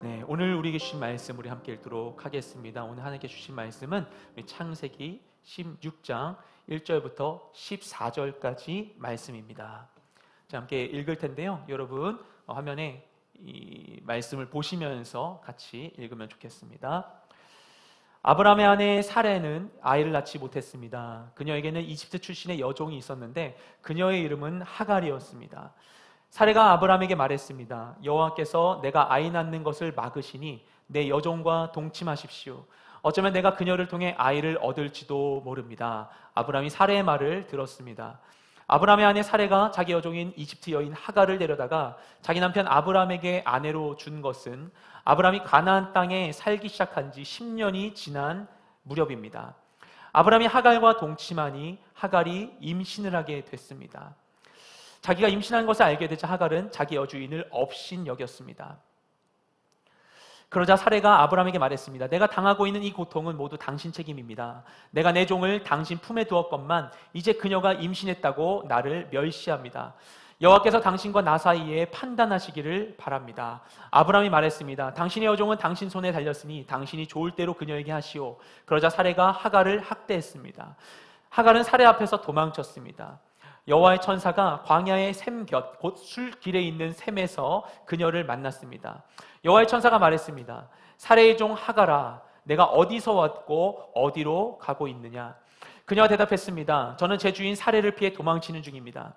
네, 오늘 우리에게 주신 말씀 우리 함께 읽도록 하겠습니다. 오늘 하나님께 주신 말씀은 우리 창세기 16장 1절부터 14절까지 말씀입니다. 자, 함께 읽을 텐데요. 여러분 화면에 이 말씀을 보시면서 같이 읽으면 좋겠습니다. 아브라함의 아내 사레는 아이를 낳지 못했습니다. 그녀에게는 이집트 출신의 여종이 있었는데 그녀의 이름은 하갈이었습니다. 사레가 아브라함에게 말했습니다. 여호와께서 내가 아이 낳는 것을 막으시니 내 여종과 동침하십시오. 어쩌면 내가 그녀를 통해 아이를 얻을지도 모릅니다. 아브라함이 사레의 말을 들었습니다. 아브라함의 아내 사레가 자기 여종인 이집트 여인 하갈을 데려다가 자기 남편 아브라함에게 아내로 준 것은 아브라함이 가나안 땅에 살기 시작한 지 10년이 지난 무렵입니다. 아브라함이 하갈과 동침하니 하갈이 임신을 하게 됐습니다. 자기가 임신한 것을 알게 되자 하갈은 자기 여주인을 업신 여겼습니다. 그러자 사레가 아브라함에게 말했습니다. 내가 당하고 있는 이 고통은 모두 당신 책임입니다. 내가 내 종을 당신 품에 두었건만 이제 그녀가 임신했다고 나를 멸시합니다. 여호와께서 당신과 나 사이에 판단하시기를 바랍니다. 아브라함이 말했습니다. 당신의 여종은 당신 손에 달렸으니 당신이 좋을 대로 그녀에게 하시오. 그러자 사레가 하갈을 학대했습니다. 하갈은 사레 앞에서 도망쳤습니다. 여호와의 천사가 광야의 샘 곁 곧 술길에 있는 샘에서 그녀를 만났습니다. 여호와의 천사가 말했습니다. 사레의 종 하갈아, 내가 어디서 왔고 어디로 가고 있느냐? 그녀가 대답했습니다. 저는 제 주인 사레를 피해 도망치는 중입니다.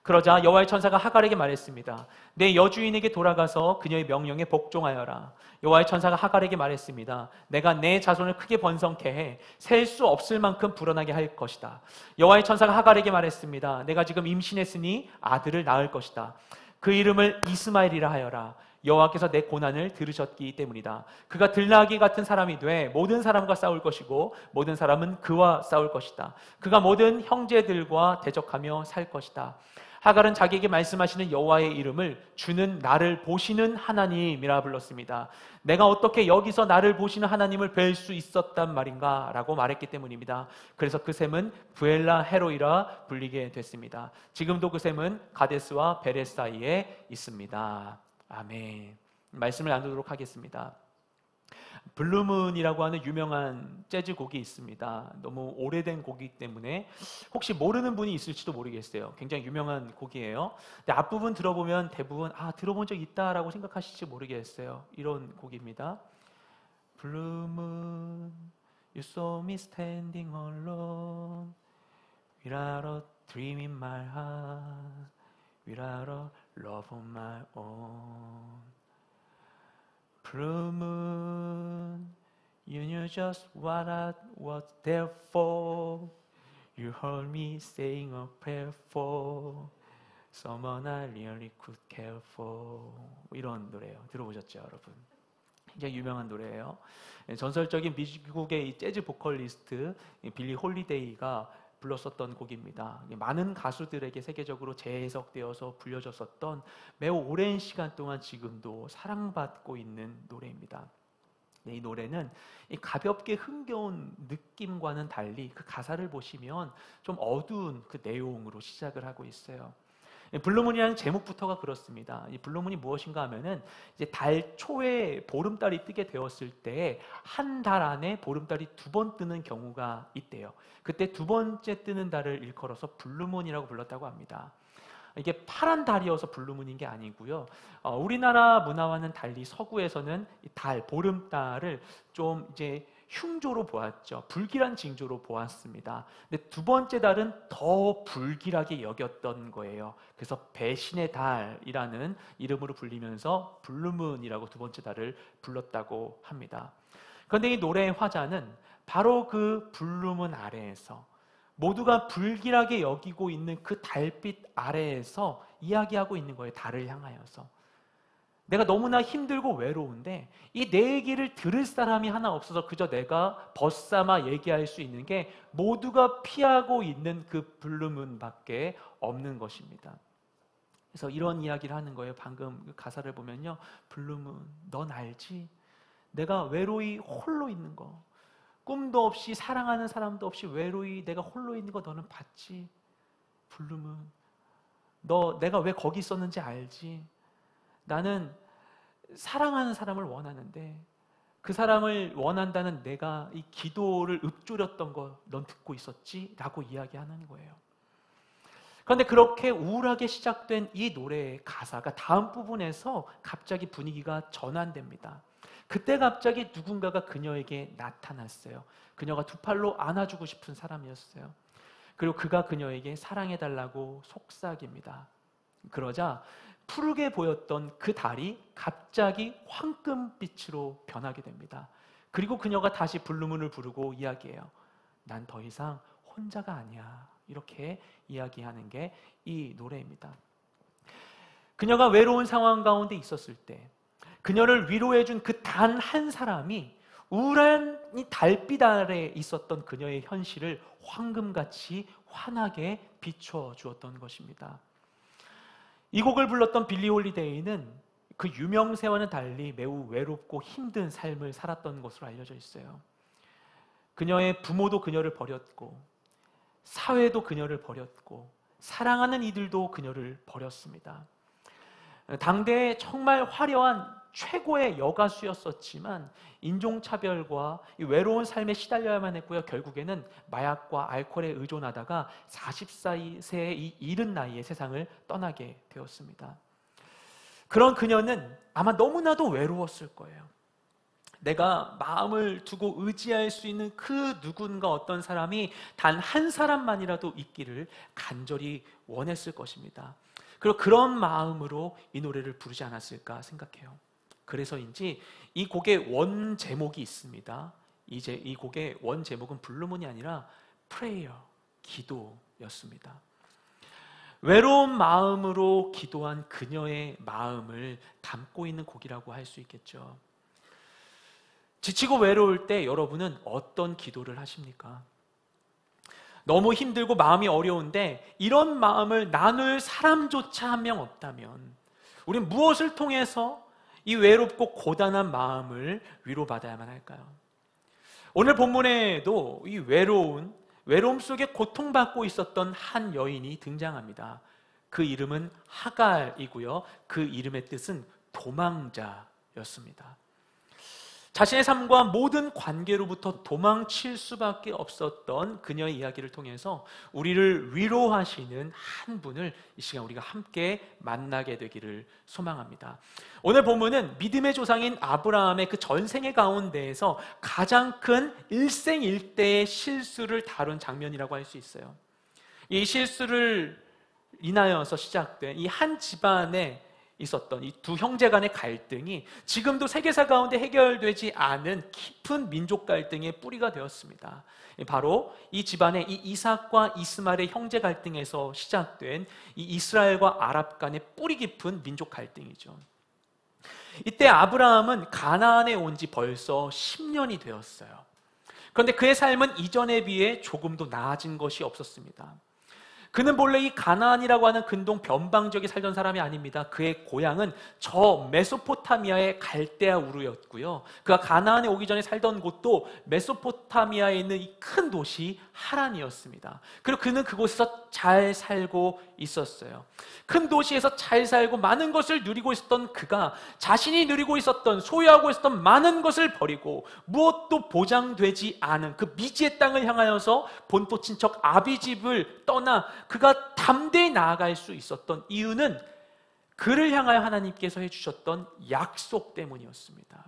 그러자 여호와의 천사가 하갈에게 말했습니다. 내 여주인에게 돌아가서 그녀의 명령에 복종하여라. 여호와의 천사가 하갈에게 말했습니다. 내가 내 자손을 크게 번성케 해 셀 수 없을 만큼 불어나게 할 것이다. 여호와의 천사가 하갈에게 말했습니다. 내가 지금 임신했으니 아들을 낳을 것이다. 그 이름을 이스마엘이라 하여라. 여호와께서 내 고난을 들으셨기 때문이다. 그가 들나귀 같은 사람이 돼 모든 사람과 싸울 것이고 모든 사람은 그와 싸울 것이다. 그가 모든 형제들과 대적하며 살 것이다. 하갈은 자기에게 말씀하시는 여호와의 이름을 주는 나를 보시는 하나님이라 불렀습니다. 내가 어떻게 여기서 나를 보시는 하나님을 뵐 수 있었단 말인가? 라고 말했기 때문입니다. 그래서 그 샘은 부엘라 헤로이라 불리게 됐습니다. 지금도 그 샘은 가데스와 베레스 사이에 있습니다. 아멘. 말씀을 나누도록 하겠습니다. 블루문이라고 하는 유명한 재즈 곡이 있습니다. 너무 오래된 곡이기 때문에 혹시 모르는 분이 있을지도 모르겠어요. 굉장히 유명한 곡이에요. 근데 앞부분 들어보면 대부분 들어본 적 있다라고 생각하실지 모르겠어요. 이런 곡입니다. Blue moon, you saw me standing alone without a dream in my heart, without a love of my own. Blue moon, you knew just what I was there for. You heard me saying a prayer for someone I really could care for. 이런 노래예요. 들어보셨죠, 여러분? 굉장히 유명한 노래예요. 전설적인 미국의 이 재즈 보컬리스트 빌리 홀리데이가 불렀었던 곡입니다. 많은 가수들에게 세계적으로 재해석되어서 불려졌었던 매우 오랜 시간 동안 지금도 사랑받고 있는 노래입니다. 이 노래는 가볍게 흥겨운 느낌과는 달리 그 가사를 보시면 좀 어두운 그 내용으로 시작을 하고 있어요. 블루문이라는 제목부터가 그렇습니다. 이 블루문이 무엇인가 하면은 이제 달 초에 보름달이 뜨게 되었을 때 한 달 안에 보름달이 2번 뜨는 경우가 있대요. 그때 2번째 뜨는 달을 일컬어서 블루문이라고 불렀다고 합니다. 이게 파란 달이어서 블루문인 게 아니고요. 우리나라 문화와는 달리 서구에서는 이 달, 보름달을 좀 이제 흉조로 보았죠. 불길한 징조로 보았습니다. 근데 2번째 달은 더 불길하게 여겼던 거예요. 그래서 배신의 달이라는 이름으로 불리면서 블루문이라고 2번째 달을 불렀다고 합니다. 그런데 이 노래의 화자는 바로 그 블루문 아래에서 모두가 불길하게 여기고 있는 그 달빛 아래에서 이야기하고 있는 거예요. 달을 향하여서. 내가 너무나 힘들고 외로운데 이 내 얘기를 들을 사람이 하나 없어서 그저 내가 벗삼아 얘기할 수 있는 게 모두가 피하고 있는 그 블루문밖에 없는 것입니다. 그래서 이런 이야기를 하는 거예요. 방금 그 가사를 보면요. 블루문, 넌 알지? 내가 외로이 홀로 있는 거. 꿈도 없이 사랑하는 사람도 없이 외로이 내가 홀로 있는 거 너는 봤지? 블루문, 너 내가 왜 거기 있었는지 알지? 나는 사랑하는 사람을 원하는데 그 사람을 원한다는 내가 이 기도를 읊조렸던 거 넌 듣고 있었지? 라고 이야기하는 거예요. 그런데 그렇게 우울하게 시작된 이 노래의 가사가 다음 부분에서 갑자기 분위기가 전환됩니다. 그때 갑자기 누군가가 그녀에게 나타났어요. 그녀가 두 팔로 안아주고 싶은 사람이었어요. 그리고 그가 그녀에게 사랑해달라고 속삭입니다. 그러자 푸르게 보였던 그 달이 갑자기 황금빛으로 변하게 됩니다. 그리고 그녀가 다시 블루문을 부르고 이야기해요. 난 더 이상 혼자가 아니야. 이렇게 이야기하는 게 이 노래입니다. 그녀가 외로운 상황 가운데 있었을 때 그녀를 위로해준 그 단 한 사람이 우울한 이 달빛 아래 있었던 그녀의 현실을 황금같이 환하게 비춰주었던 것입니다. 이 곡을 불렀던 빌리 홀리데이는 그 유명세와는 달리 매우 외롭고 힘든 삶을 살았던 것으로 알려져 있어요. 그녀의 부모도 그녀를 버렸고 사회도 그녀를 버렸고 사랑하는 이들도 그녀를 버렸습니다. 당대에 정말 화려한 최고의 여가수였었지만 인종차별과 이 외로운 삶에 시달려야만 했고요. 결국에는 마약과 알코올에 의존하다가 44세의 이 이른 나이에 세상을 떠나게 되었습니다. 그런 그녀는 아마 너무나도 외로웠을 거예요. 내가 마음을 두고 의지할 수 있는 그 누군가 어떤 사람이 단 한 사람만이라도 있기를 간절히 원했을 것입니다. 그리고 그런 마음으로 이 노래를 부르지 않았을까 생각해요. 그래서인지 이 곡의 원 제목이 있습니다. 이제 이 곡의 원 제목은 블루문이 아니라 프레이어, 기도였습니다. 외로운 마음으로 기도한 그녀의 마음을 담고 있는 곡이라고 할 수 있겠죠. 지치고 외로울 때 여러분은 어떤 기도를 하십니까? 너무 힘들고 마음이 어려운데 이런 마음을 나눌 사람조차 한 명 없다면 우린 무엇을 통해서 이 외롭고 고단한 마음을 위로받아야만 할까요? 오늘 본문에도 이 외로움 속에 고통받고 있었던 한 여인이 등장합니다. 그 이름은 하갈이고요. 그 이름의 뜻은 도망자였습니다. 자신의 삶과 모든 관계로부터 도망칠 수밖에 없었던 그녀의 이야기를 통해서 우리를 위로하시는 한 분을 이 시간 우리가 함께 만나게 되기를 소망합니다. 오늘 본문은 믿음의 조상인 아브라함의 그 전생의 가운데에서 가장 큰 일생일대의 실수를 다룬 장면이라고 할 수 있어요. 이 실수를 인하여서 시작된 이 한 집안에 있었던 이 두 형제 간의 갈등이 지금도 세계사 가운데 해결되지 않은 깊은 민족 갈등의 뿌리가 되었습니다. 바로 이 집안의 이 이삭과 이스마엘의 형제 갈등에서 시작된 이 이스라엘과 아랍 간의 뿌리 깊은 민족 갈등이죠. 이때 아브라함은 가나안에 온 지 벌써 10년이 되었어요. 그런데 그의 삶은 이전에 비해 조금도 나아진 것이 없었습니다. 그는 본래 이 가나안이라고 하는 근동 변방 지역에 살던 사람이 아닙니다. 그의 고향은 저 메소포타미아의 갈대아 우르였고요. 그가 가나안에 오기 전에 살던 곳도 메소포타미아에 있는 이 큰 도시 하란이었습니다. 그리고 그는 그곳에서 잘 살고 있었어요. 큰 도시에서 잘 살고 많은 것을 누리고 있었던 그가 자신이 누리고 있었던 소유하고 있었던 많은 것을 버리고 무엇도 보장되지 않은 그 미지의 땅을 향하여서 본토 친척 아비집을 떠나 그가 담대히 나아갈 수 있었던 이유는 그를 향하여 하나님께서 해주셨던 약속 때문이었습니다.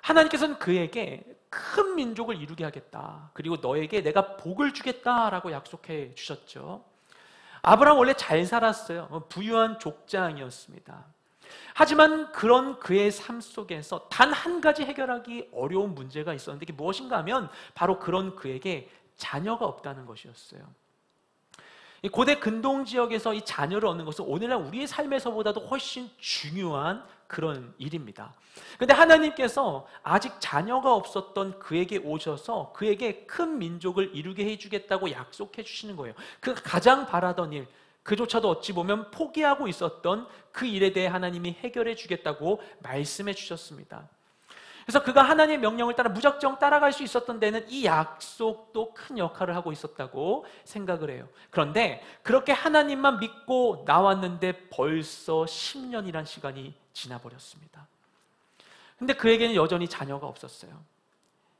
하나님께서는 그에게 큰 민족을 이루게 하겠다. 그리고 너에게 내가 복을 주겠다라고 약속해 주셨죠. 아브라함 원래 잘 살았어요. 부유한 족장이었습니다. 하지만 그런 그의 삶 속에서 단 한 가지 해결하기 어려운 문제가 있었는데 그게 무엇인가 하면 바로 그런 그에게 자녀가 없다는 것이었어요. 이 고대 근동 지역에서 이 자녀를 얻는 것은 오늘날 우리의 삶에서보다도 훨씬 중요한 그런 일입니다. 그런데 하나님께서 아직 자녀가 없었던 그에게 오셔서 그에게 큰 민족을 이루게 해주겠다고 약속해 주시는 거예요. 그가 가장 바라던 일, 그조차도 어찌 보면 포기하고 있었던 그 일에 대해 하나님이 해결해 주겠다고 말씀해 주셨습니다. 그래서 그가 하나님의 명령을 따라 무작정 따라갈 수 있었던 데는 이 약속도 큰 역할을 하고 있었다고 생각을 해요. 그런데 그렇게 하나님만 믿고 나왔는데 벌써 10년이란 시간이 지나버렸습니다. 근데 그에게는 여전히 자녀가 없었어요.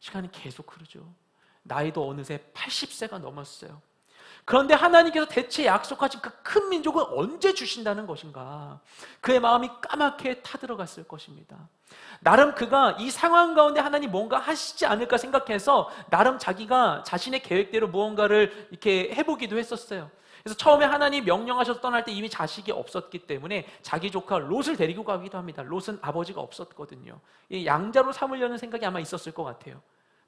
시간이 계속 흐르죠. 나이도 어느새 80세가 넘었어요. 그런데 하나님께서 대체 약속하신 그 큰 민족을 언제 주신다는 것인가? 그의 마음이 까맣게 타들어갔을 것입니다. 나름 그가 이 상황 가운데 하나님 뭔가 하시지 않을까 생각해서 나름 자기가 자신의 계획대로 무언가를 이렇게 해보기도 했었어요. 그래서 처음에 하나님 명령하셔서 떠날 때 이미 자식이 없었기 때문에 자기 조카 롯을 데리고 가기도 합니다. 롯은 아버지가 없었거든요. 양자로 삼으려는 생각이 아마 있었을 것 같아요.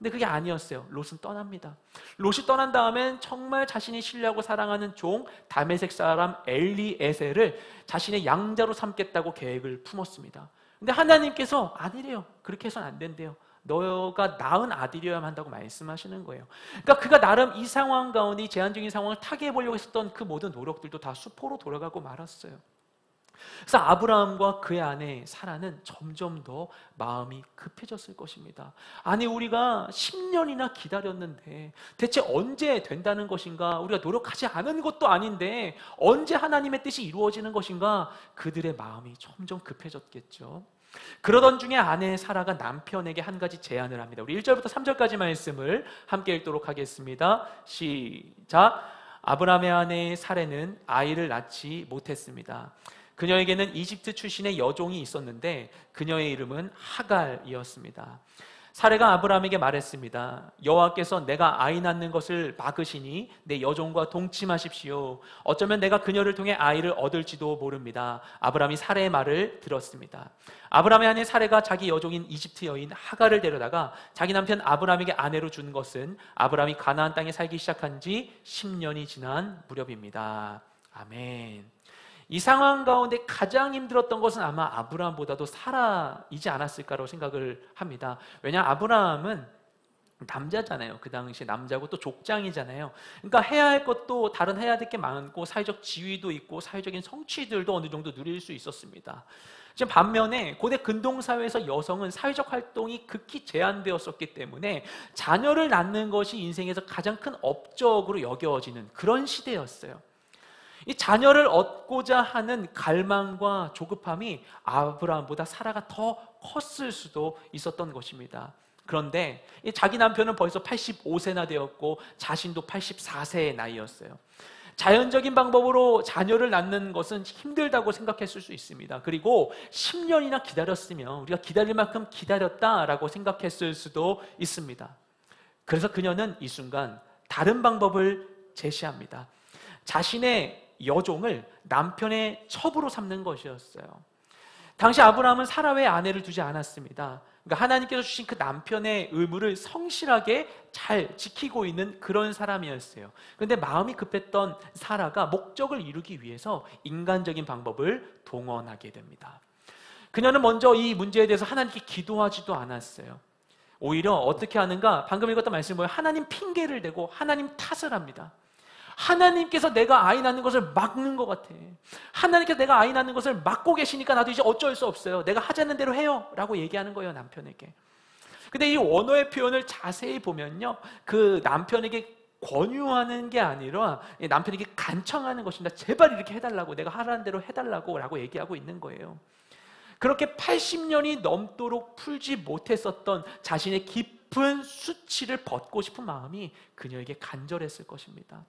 근데 그게 아니었어요. 롯은 떠납니다. 롯이 떠난 다음엔 정말 자신이 신뢰하고 사랑하는 종 다메섹 사람 엘리에셀을 자신의 양자로 삼겠다고 계획을 품었습니다. 근데 하나님께서 아니래요. 그렇게 해서는 안 된대요. 너가 낳은 아들이어야만 한다고 말씀하시는 거예요. 그러니까 그가 나름 이 상황 가운데 이 제한적인 상황을 타개해 보려고 했었던 그 모든 노력들도 다 수포로 돌아가고 말았어요. 그래서 아브라함과 그의 아내 사라는 점점 더 마음이 급해졌을 것입니다. 아니, 우리가 10년이나 기다렸는데 대체 언제 된다는 것인가? 우리가 노력하지 않은 것도 아닌데 언제 하나님의 뜻이 이루어지는 것인가? 그들의 마음이 점점 급해졌겠죠. 그러던 중에 아내 사라가 남편에게 한 가지 제안을 합니다. 우리 1절부터 3절까지 말씀을 함께 읽도록 하겠습니다. 시작. 아브라함의 아내 사라는 아이를 낳지 못했습니다. 그녀에게는 이집트 출신의 여종이 있었는데 그녀의 이름은 하갈이었습니다. 사레가 아브라함에게 말했습니다. 여호와께서 내가 아이 낳는 것을 막으시니 내 여종과 동침하십시오. 어쩌면 내가 그녀를 통해 아이를 얻을지도 모릅니다. 아브라함이 사레의 말을 들었습니다. 아브라함의 아내 사레가 자기 여종인 이집트 여인 하갈을 데려다가 자기 남편 아브라함에게 아내로 준 것은 아브라함이 가나안 땅에 살기 시작한 지 10년이 지난 무렵입니다. 아멘. 이 상황 가운데 가장 힘들었던 것은 아마 아브라함보다도 사라이지 않았을까라고 생각을 합니다. 왜냐하면 아브라함은 남자잖아요. 그 당시에 남자고 또 족장이잖아요. 그러니까 해야 할 것도 다른 해야 될 게 많고 사회적 지위도 있고 사회적인 성취들도 어느 정도 누릴 수 있었습니다. 지금 반면에 고대 근동사회에서 여성은 사회적 활동이 극히 제한되었었기 때문에 자녀를 낳는 것이 인생에서 가장 큰 업적으로 여겨지는 그런 시대였어요. 이 자녀를 얻고자 하는 갈망과 조급함이 아브라함보다 사라가 더 컸을 수도 있었던 것입니다. 그런데 자기 남편은 벌써 85세나 되었고 자신도 84세의 나이였어요. 자연적인 방법으로 자녀를 낳는 것은 힘들다고 생각했을 수 있습니다. 그리고 10년이나 기다렸으면 우리가 기다릴 만큼 기다렸다라고 생각했을 수도 있습니다. 그래서 그녀는 이 순간 다른 방법을 제시합니다. 자신의 여종을 남편의 첩으로 삼는 것이었어요. 당시 아브라함은 사라 외에 아내를 두지 않았습니다. 그러니까 하나님께서 주신 그 남편의 의무를 성실하게 잘 지키고 있는 그런 사람이었어요. 그런데 마음이 급했던 사라가 목적을 이루기 위해서 인간적인 방법을 동원하게 됩니다. 그녀는 먼저 이 문제에 대해서 하나님께 기도하지도 않았어요. 오히려 어떻게 하는가? 방금 읽었던 말씀을 보면 하나님 핑계를 대고 하나님 탓을 합니다. 하나님께서 내가 아이 낳는 것을 막는 것 같아. 하나님께서 내가 아이 낳는 것을 막고 계시니까 나도 이제 어쩔 수 없어요. 내가 하자는 대로 해요 라고 얘기하는 거예요, 남편에게. 근데 이 원어의 표현을 자세히 보면요, 그 남편에게 권유하는 게 아니라 남편에게 간청하는 것입니다. 제발 이렇게 해달라고, 내가 하라는 대로 해달라고 라고 얘기하고 있는 거예요. 그렇게 80년이 넘도록 풀지 못했었던 자신의 깊은 수치를 벗고 싶은 마음이 그녀에게 간절했을 것입니다.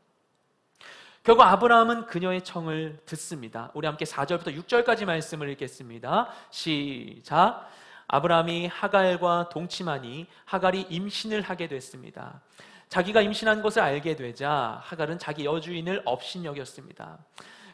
결국 아브라함은 그녀의 청을 듣습니다. 우리 함께 4절부터 6절까지 말씀을 읽겠습니다. 시작. 아브라함이 하갈과 동침하니 하갈이 임신을 하게 됐습니다. 자기가 임신한 것을 알게 되자 하갈은 자기 여주인을 업신여겼습니다.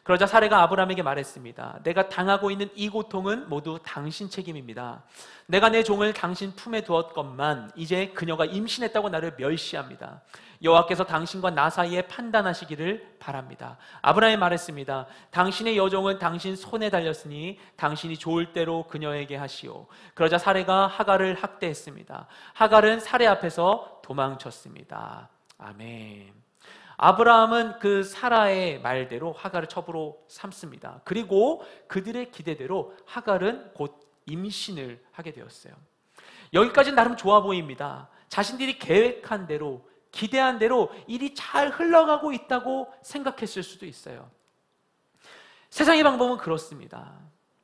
그러자 사레가 아브라함에게 말했습니다. 내가 당하고 있는 이 고통은 모두 당신 책임입니다. 내가 내 종을 당신 품에 두었건만 이제 그녀가 임신했다고 나를 멸시합니다. 여호와께서 당신과 나 사이에 판단하시기를 바랍니다. 아브라함이 말했습니다. 당신의 여종은 당신 손에 달렸으니 당신이 좋을 대로 그녀에게 하시오. 그러자 사레가 하갈을 학대했습니다. 하갈은 사레 앞에서 도망쳤습니다. 아멘. 아브라함은 그 사라의 말대로 하갈을 첩으로 삼습니다. 그리고 그들의 기대대로 하갈은 곧 임신을 하게 되었어요. 여기까지는 나름 좋아 보입니다. 자신들이 계획한 대로, 기대한 대로 일이 잘 흘러가고 있다고 생각했을 수도 있어요. 세상의 방법은 그렇습니다.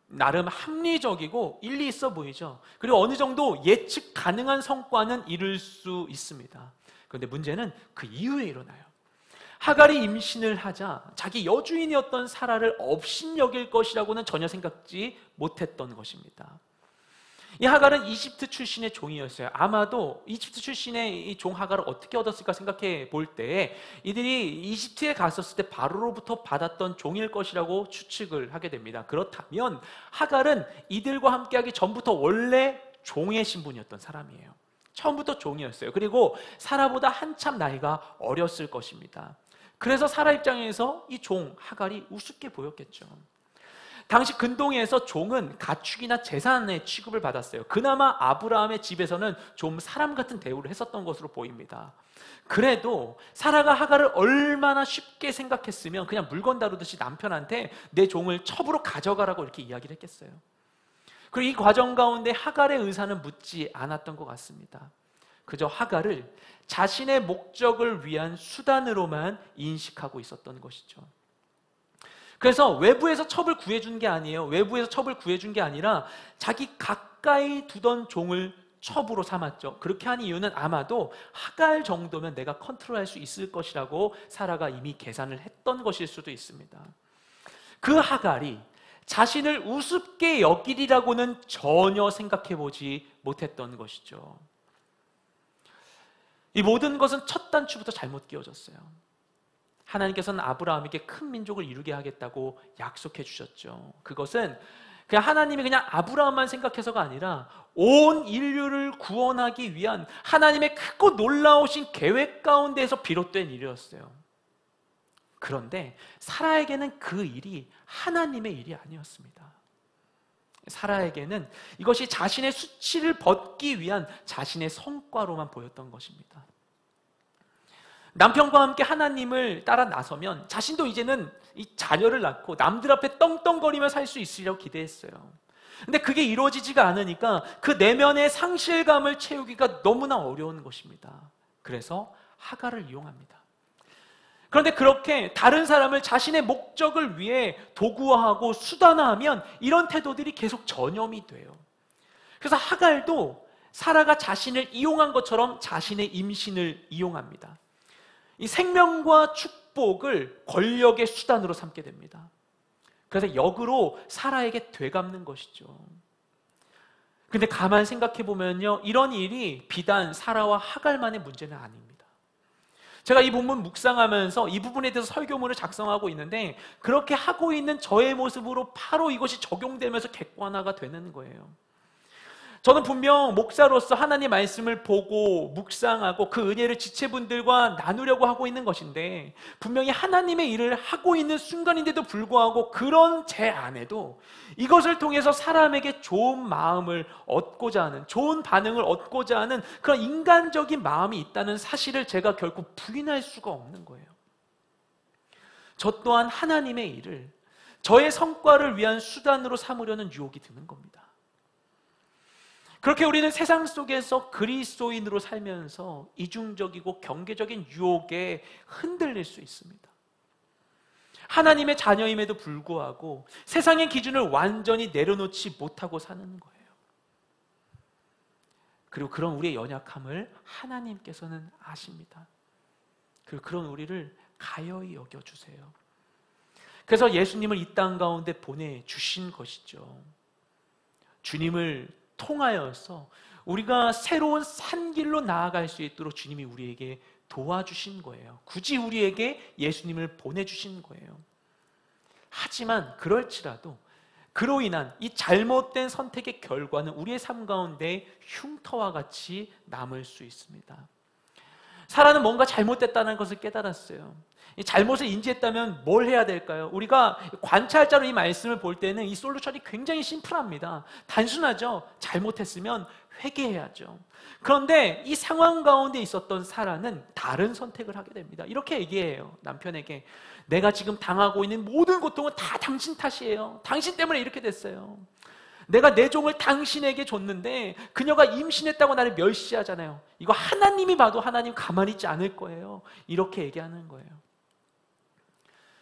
나름 합리적이고 일리 있어 보이죠. 그리고 어느 정도 예측 가능한 성과는 이룰 수 있습니다. 그런데 문제는 그 이후에 일어나요. 하갈이 임신을 하자 자기 여주인이었던 사라를 업신여길 것이라고는 전혀 생각지 못했던 것입니다. 이 하갈은 이집트 출신의 종이었어요. 아마도 이집트 출신의 이 종 하갈을 어떻게 얻었을까 생각해 볼 때 이들이 이집트에 갔었을 때 바로로부터 받았던 종일 것이라고 추측을 하게 됩니다. 그렇다면 하갈은 이들과 함께하기 전부터 원래 종의 신분이었던 사람이에요. 처음부터 종이었어요. 그리고 사라보다 한참 나이가 어렸을 것입니다. 그래서 사라 입장에서 이 종 하갈이 우습게 보였겠죠. 당시 근동에서 종은 가축이나 재산의 취급을 받았어요. 그나마 아브라함의 집에서는 좀 사람 같은 대우를 했었던 것으로 보입니다. 그래도 사라가 하갈을 얼마나 쉽게 생각했으면 그냥 물건 다루듯이 남편한테 내 종을 첩으로 가져가라고 이렇게 이야기를 했겠어요. 그리고 이 과정 가운데 하갈의 의사는 묻지 않았던 것 같습니다. 그저 하갈을 자신의 목적을 위한 수단으로만 인식하고 있었던 것이죠. 그래서 외부에서 첩을 구해준 게 아니에요. 외부에서 첩을 구해준 게 아니라 자기 가까이 두던 종을 첩으로 삼았죠. 그렇게 한 이유는 아마도 하갈 정도면 내가 컨트롤할 수 있을 것이라고 사라가 이미 계산을 했던 것일 수도 있습니다. 그 하갈이 자신을 우습게 여기리라고는 전혀 생각해보지 못했던 것이죠. 이 모든 것은 첫 단추부터 잘못 끼워졌어요. 하나님께서는 아브라함에게 큰 민족을 이루게 하겠다고 약속해 주셨죠. 그것은 그냥 하나님이 그냥 아브라함만 생각해서가 아니라 온 인류를 구원하기 위한 하나님의 크고 놀라우신 계획 가운데에서 비롯된 일이었어요. 그런데 사라에게는 그 일이 하나님의 일이 아니었습니다. 사라에게는 이것이 자신의 수치를 벗기 위한 자신의 성과로만 보였던 것입니다. 남편과 함께 하나님을 따라 나서면 자신도 이제는 이 자녀를 낳고 남들 앞에 떵떵거리며 살 수 있으리라고 기대했어요. 근데 그게 이루어지지가 않으니까 그 내면의 상실감을 채우기가 너무나 어려운 것입니다. 그래서 하갈을 이용합니다. 그런데 그렇게 다른 사람을 자신의 목적을 위해 도구화하고 수단화하면 이런 태도들이 계속 전염이 돼요. 그래서 하갈도 사라가 자신을 이용한 것처럼 자신의 임신을 이용합니다. 이 생명과 축복을 권력의 수단으로 삼게 됩니다. 그래서 역으로 사라에게 되갚는 것이죠. 근데 가만 생각해 보면요, 이런 일이 비단 사라와 하갈만의 문제는 아닙니다. 제가 이 본문 묵상하면서 이 부분에 대해서 설교문을 작성하고 있는데 그렇게 하고 있는 저의 모습으로 바로 이것이 적용되면서 객관화가 되는 거예요. 저는 분명 목사로서 하나님 말씀을 보고 묵상하고 그 은혜를 지체분들과 나누려고 하고 있는 것인데 분명히 하나님의 일을 하고 있는 순간인데도 불구하고 그런 제 안에도 이것을 통해서 사람에게 좋은 마음을 얻고자 하는, 좋은 반응을 얻고자 하는 그런 인간적인 마음이 있다는 사실을 제가 결코 부인할 수가 없는 거예요. 저 또한 하나님의 일을 저의 성과를 위한 수단으로 삼으려는 유혹이 드는 겁니다. 그렇게 우리는 세상 속에서 그리스도인으로 살면서 이중적이고 경계적인 유혹에 흔들릴 수 있습니다. 하나님의 자녀임에도 불구하고 세상의 기준을 완전히 내려놓지 못하고 사는 거예요. 그리고 그런 우리의 연약함을 하나님께서는 아십니다. 그리고 그런 우리를 가여이 여겨주세요. 그래서 예수님을 이 땅 가운데 보내주신 것이죠. 주님을 통하여서 우리가 새로운 산길로 나아갈 수 있도록 주님이 우리에게 도와주신 거예요. 굳이 우리에게 예수님을 보내주신 거예요. 하지만 그럴지라도 그로 인한 이 잘못된 선택의 결과는 우리의 삶 가운데 흉터와 같이 남을 수 있습니다. 사라는 뭔가 잘못됐다는 것을 깨달았어요. 이 잘못을 인지했다면 뭘 해야 될까요? 우리가 관찰자로 이 말씀을 볼 때는 이 솔루션이 굉장히 심플합니다. 단순하죠. 잘못했으면 회개해야죠. 그런데 이 상황 가운데 있었던 사라는 다른 선택을 하게 됩니다. 이렇게 얘기해요. 남편에게 내가 지금 당하고 있는 모든 고통은 다 당신 탓이에요. 당신 때문에 이렇게 됐어요. 내가 내 종을 당신에게 줬는데 그녀가 임신했다고 나를 멸시하잖아요. 이거 하나님이 봐도 하나님 가만히 있지 않을 거예요. 이렇게 얘기하는 거예요.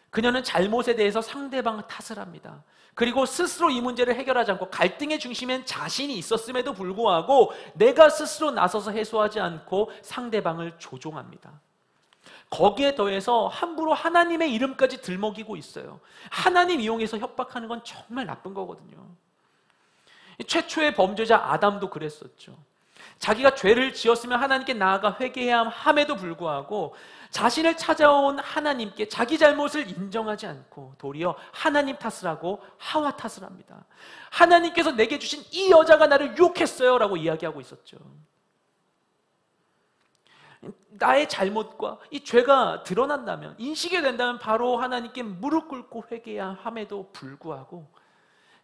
그녀는 잘못에 대해서 상대방 탓을 합니다. 그리고 스스로 이 문제를 해결하지 않고 갈등의 중심엔 자신이 있었음에도 불구하고 내가 스스로 나서서 해소하지 않고 상대방을 조종합니다. 거기에 더해서 함부로 하나님의 이름까지 들먹이고 있어요. 하나님 이용해서 협박하는 건 정말 나쁜 거거든요. 최초의 범죄자 아담도 그랬었죠. 자기가 죄를 지었으면 하나님께 나아가 회개해야 함에도 불구하고 자신을 찾아온 하나님께 자기 잘못을 인정하지 않고 도리어 하나님 탓을 하고 하와 탓을 합니다. 하나님께서 내게 주신 이 여자가 나를 유혹했어요 라고 이야기하고 있었죠. 나의 잘못과 이 죄가 드러난다면, 인식이 된다면 바로 하나님께 무릎 꿇고 회개해야 함에도 불구하고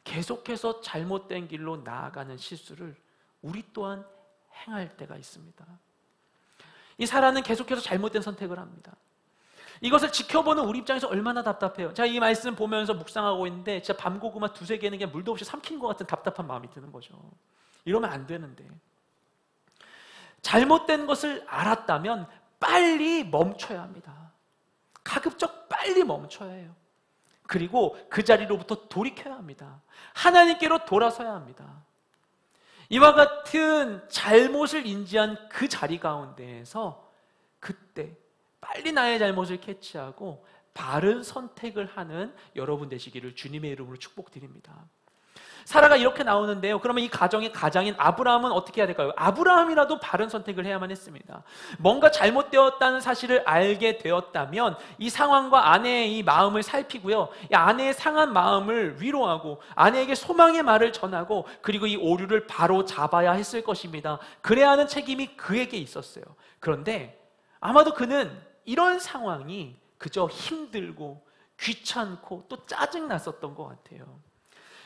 계속해서 잘못된 길로 나아가는 실수를 우리 또한 행할 때가 있습니다. 이 사람은 계속해서 잘못된 선택을 합니다. 이것을 지켜보는 우리 입장에서 얼마나 답답해요. 제가 이 말씀 보면서 묵상하고 있는데 진짜 밤고구마 두세 개는 그냥 물도 없이 삼킨 것 같은 답답한 마음이 드는 거죠. 이러면 안 되는데. 잘못된 것을 알았다면 빨리 멈춰야 합니다. 가급적 빨리 멈춰야 해요. 그리고 그 자리로부터 돌이켜야 합니다. 하나님께로 돌아서야 합니다. 이와 같은 잘못을 인지한 그 자리 가운데에서 그때 빨리 나의 잘못을 캐치하고 바른 선택을 하는 여러분 되시기를 주님의 이름으로 축복드립니다. 사라가 이렇게 나오는데요. 그러면 이 가정의 가장인 아브라함은 어떻게 해야 될까요? 아브라함이라도 바른 선택을 해야만 했습니다. 뭔가 잘못되었다는 사실을 알게 되었다면 이 상황과 아내의 이 마음을 살피고요. 이 아내의 상한 마음을 위로하고 아내에게 소망의 말을 전하고 그리고 이 오류를 바로 잡아야 했을 것입니다. 그래야 하는 책임이 그에게 있었어요. 그런데 아마도 그는 이런 상황이 그저 힘들고 귀찮고 또 짜증났었던 것 같아요.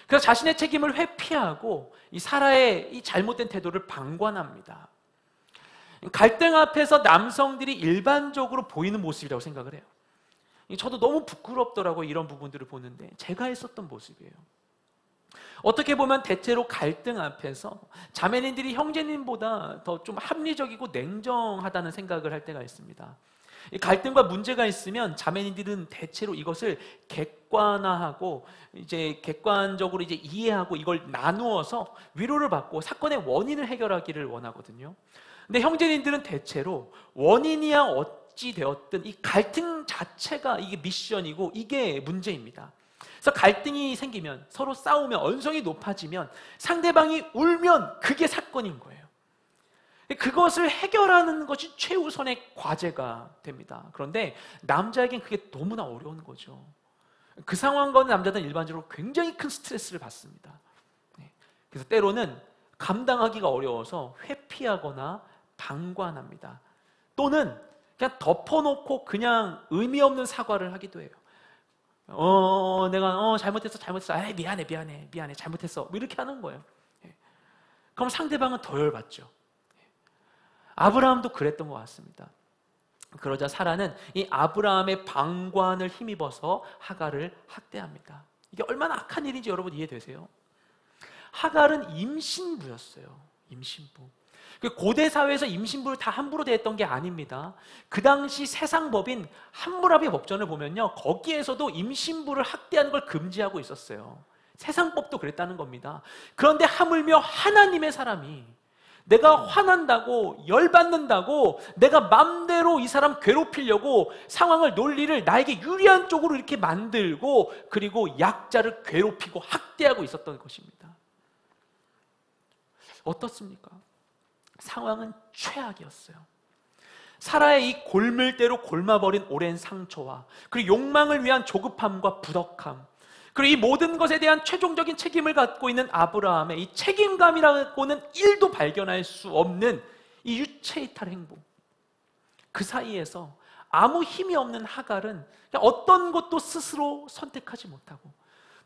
그래서 자신의 책임을 회피하고 이 사라의 이 잘못된 태도를 방관합니다. 갈등 앞에서 남성들이 일반적으로 보이는 모습이라고 생각을 해요. 저도 너무 부끄럽더라고요. 이런 부분들을 보는데 제가 했었던 모습이에요. 어떻게 보면 대체로 갈등 앞에서 자매님들이 형제님보다 더 좀 합리적이고 냉정하다는 생각을 할 때가 있습니다. 갈등과 문제가 있으면 자매님들은 대체로 이것을 객관화하고 이제 객관적으로 이제 이해하고 이걸 나누어서 위로를 받고 사건의 원인을 해결하기를 원하거든요. 근데 형제님들은 대체로 원인이야 어찌 되었든 이 갈등 자체가 이게 미션이고 이게 문제입니다. 그래서 갈등이 생기면 서로 싸우면 언성이 높아지면 상대방이 울면 그게 사건인 거예요. 그것을 해결하는 것이 최우선의 과제가 됩니다. 그런데 남자에겐 그게 너무나 어려운 거죠. 그 상황과는 남자들은 일반적으로 굉장히 큰 스트레스를 받습니다. 그래서 때로는 감당하기가 어려워서 회피하거나 방관합니다. 또는 그냥 덮어놓고 그냥 의미 없는 사과를 하기도 해요. 내가 잘못했어. 미안해 잘못했어. 뭐 이렇게 하는 거예요. 그럼 상대방은 더 열받죠. 아브라함도 그랬던 것 같습니다. 그러자 사라는 이 아브라함의 방관을 힘입어서 하갈을 학대합니다. 이게 얼마나 악한 일인지 여러분 이해되세요? 하갈은 임신부였어요. 임신부. 고대 사회에서 임신부를 다 함부로 대했던 게 아닙니다. 그 당시 세상법인 함무라비 법전을 보면요, 거기에서도 임신부를 학대하는 걸 금지하고 있었어요. 세상법도 그랬다는 겁니다. 그런데 하물며 하나님의 사람이 내가 화난다고 열받는다고 내가 맘대로 이 사람 괴롭히려고 상황을 논리를 나에게 유리한 쪽으로 이렇게 만들고 그리고 약자를 괴롭히고 학대하고 있었던 것입니다. 어떻습니까? 상황은 최악이었어요. 사라의 이 골물대로 골마버린 오랜 상처와 그리고 욕망을 위한 조급함과 부덕함, 그리고 이 모든 것에 대한 최종적인 책임을 갖고 있는 아브라함의 이 책임감이라고는 1도 발견할 수 없는 이 유체이탈 행보, 그 사이에서 아무 힘이 없는 하갈은 그냥 어떤 것도 스스로 선택하지 못하고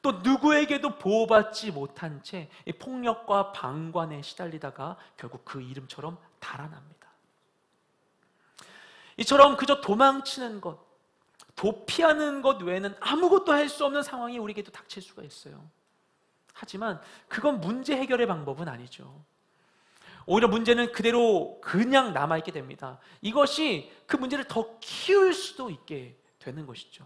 또 누구에게도 보호받지 못한 채 폭력과 방관에 시달리다가 결국 그 이름처럼 달아납니다. 이처럼 그저 도망치는 것, 도피하는 것 외에는 아무것도 할 수 없는 상황이 우리에게도 닥칠 수가 있어요. 하지만 그건 문제 해결의 방법은 아니죠. 오히려 문제는 그대로 그냥 남아있게 됩니다. 이것이 그 문제를 더 키울 수도 있게 되는 것이죠.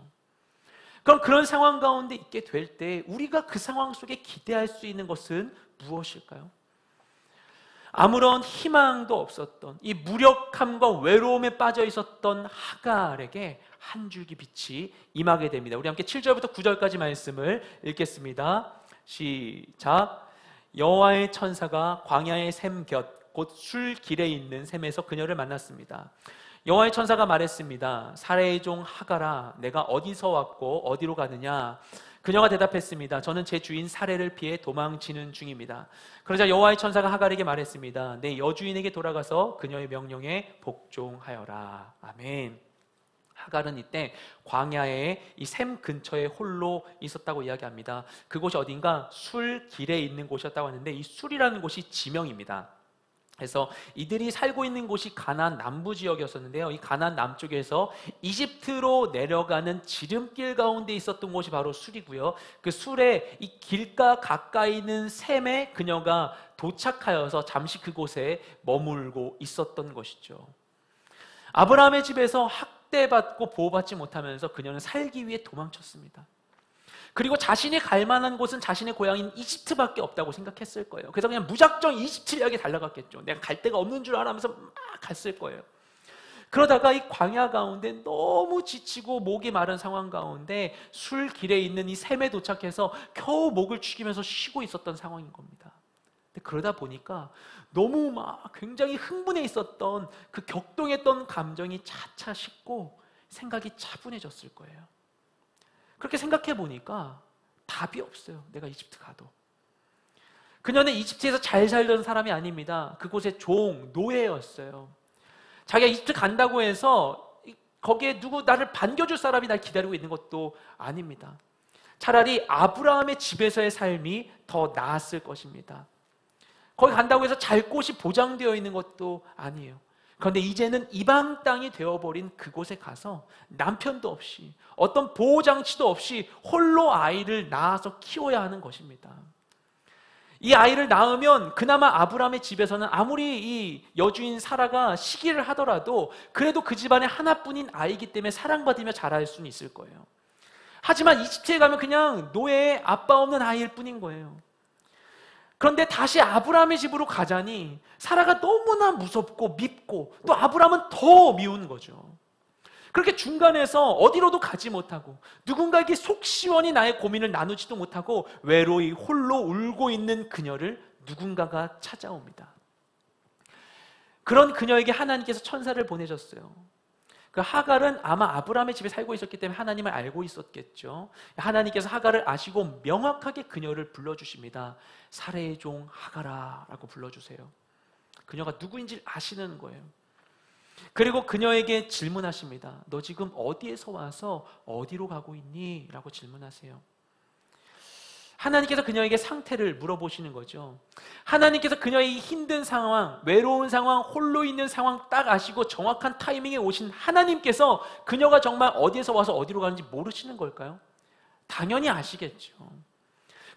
그럼 그런 상황 가운데 있게 될 때 우리가 그 상황 속에 기대할 수 있는 것은 무엇일까요? 아무런 희망도 없었던 이 무력함과 외로움에 빠져 있었던 하갈에게 한 줄기 빛이 임하게 됩니다. 우리 함께 7절부터 9절까지 말씀을 읽겠습니다. 시작. 여호와의 천사가 광야의 샘 곁 곧 술길에 있는 샘에서 그녀를 만났습니다. 여호와의 천사가 말했습니다. 사레의 종 하갈아, 내가 어디서 왔고 어디로 가느냐? 그녀가 대답했습니다. 저는 제 주인 사레를 피해 도망치는 중입니다. 그러자 여호와의 천사가 하갈에게 말했습니다. 내 여주인에게 돌아가서 그녀의 명령에 복종하여라. 아멘. 하갈은 이때 광야의 이 샘 근처에 홀로 있었다고 이야기합니다. 그곳이 어딘가 술길에 있는 곳이었다고 하는데 이 술이라는 곳이 지명입니다. 그래서 이들이 살고 있는 곳이 가나안 남부 지역이었었는데요. 이 가나안 남쪽에서 이집트로 내려가는 지름길 가운데 있었던 곳이 바로 술이고요. 그 술의 이 길가 가까이 있는 샘에 그녀가 도착하여서 잠시 그곳에 머물고 있었던 것이죠. 아브라함의 집에서 학대받고 보호받지 못하면서 그녀는 살기 위해 도망쳤습니다. 그리고 자신이 갈 만한 곳은 자신의 고향인 이집트밖에 없다고 생각했을 거예요. 그래서 그냥 무작정 이집트를 향해 달려갔겠죠. 내가 갈 데가 없는 줄 알면서 막 갔을 거예요. 그러다가 이 광야 가운데 너무 지치고 목이 마른 상황 가운데 술길에 있는 이 샘에 도착해서 겨우 목을 죽이면서 쉬고 있었던 상황인 겁니다. 근데 그러다 보니까 너무 막 굉장히 흥분해 있었던 그 격동했던 감정이 차차 식고 생각이 차분해졌을 거예요. 그렇게 생각해 보니까 답이 없어요. 내가 이집트 가도. 그녀는 이집트에서 잘 살던 사람이 아닙니다. 그곳의 종, 노예였어요. 자기가 이집트 간다고 해서 거기에 누구 나를 반겨줄 사람이 날 기다리고 있는 것도 아닙니다. 차라리 아브라함의 집에서의 삶이 더 나았을 것입니다. 거기 간다고 해서 잘 곳이 보장되어 있는 것도 아니에요. 그런데 이제는 이방 땅이 되어버린 그곳에 가서 남편도 없이 어떤 보호장치도 없이 홀로 아이를 낳아서 키워야 하는 것입니다. 이 아이를 낳으면 그나마 아브라함의 집에서는 아무리 이 여주인 사라가 시기를 하더라도 그래도 그 집안의 하나뿐인 아이이기 때문에 사랑받으며 자랄 수는 있을 거예요. 하지만 이집트에 가면 그냥 노예의 아빠 없는 아이일 뿐인 거예요. 그런데 다시 아브라함의 집으로 가자니 사라가 너무나 무섭고 밉고 또 아브라함은 더 미운 거죠. 그렇게 중간에서 어디로도 가지 못하고 누군가에게 속 시원히 나의 고민을 나누지도 못하고 외로이 홀로 울고 있는 그녀를 누군가가 찾아옵니다. 그런 그녀에게 하나님께서 천사를 보내셨어요. 그 하갈은 아마 아브라함의 집에 살고 있었기 때문에 하나님을 알고 있었겠죠. 하나님께서 하갈을 아시고 명확하게 그녀를 불러주십니다. 사레의 종 하갈아 라고 불러주세요. 그녀가 누구인지 아시는 거예요. 그리고 그녀에게 질문하십니다. 너 지금 어디에서 와서 어디로 가고 있니? 라고 질문하세요. 하나님께서 그녀에게 상태를 물어보시는 거죠. 하나님께서 그녀의 힘든 상황, 외로운 상황, 홀로 있는 상황 딱 아시고 정확한 타이밍에 오신 하나님께서 그녀가 정말 어디에서 와서 어디로 가는지 모르시는 걸까요? 당연히 아시겠죠.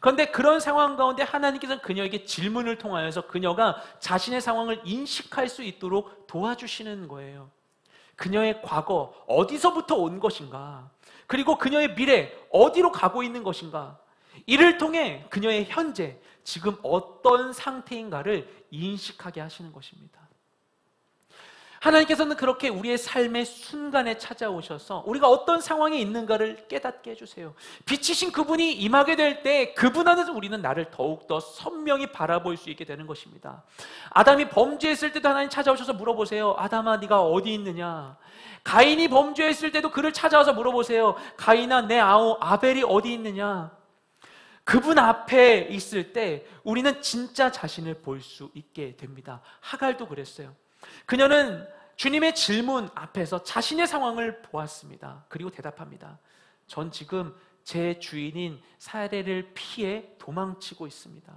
그런데 그런 상황 가운데 하나님께서는 그녀에게 질문을 통하여서 그녀가 자신의 상황을 인식할 수 있도록 도와주시는 거예요. 그녀의 과거, 어디서부터 온 것인가? 그리고 그녀의 미래, 어디로 가고 있는 것인가? 이를 통해 그녀의 현재, 지금 어떤 상태인가를 인식하게 하시는 것입니다. 하나님께서는 그렇게 우리의 삶의 순간에 찾아오셔서 우리가 어떤 상황에 있는가를 깨닫게 해주세요. 빛이신 그분이 임하게 될 때 그분 안에서 우리는 나를 더욱더 선명히 바라볼 수 있게 되는 것입니다. 아담이 범죄했을 때도 하나님 찾아오셔서 물어보세요. 아담아 네가 어디 있느냐? 가인이 범죄했을 때도 그를 찾아와서 물어보세요. 가인아 내 아우 아벨이 어디 있느냐? 그분 앞에 있을 때 우리는 진짜 자신을 볼 수 있게 됩니다. 하갈도 그랬어요. 그녀는 주님의 질문 앞에서 자신의 상황을 보았습니다. 그리고 대답합니다. 전 지금 제 주인인 사레를 피해 도망치고 있습니다.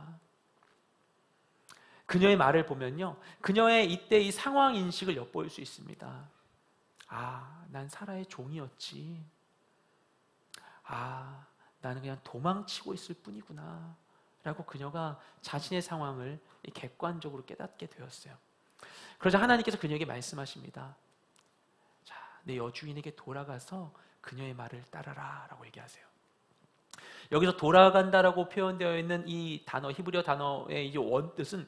그녀의 말을 보면요, 그녀의 이때 이 상황 인식을 엿보일 수 있습니다. 아, 난 사라의 종이었지. 아, 나는 그냥 도망치고 있을 뿐이구나 라고 그녀가 자신의 상황을 객관적으로 깨닫게 되었어요. 그러자 하나님께서 그녀에게 말씀하십니다. 자, 내 여주인에게 돌아가서 그녀의 말을 따라라 라고 얘기하세요. 여기서 돌아간다라고 표현되어 있는 이 단어, 히브리어 단어의 이제 원뜻은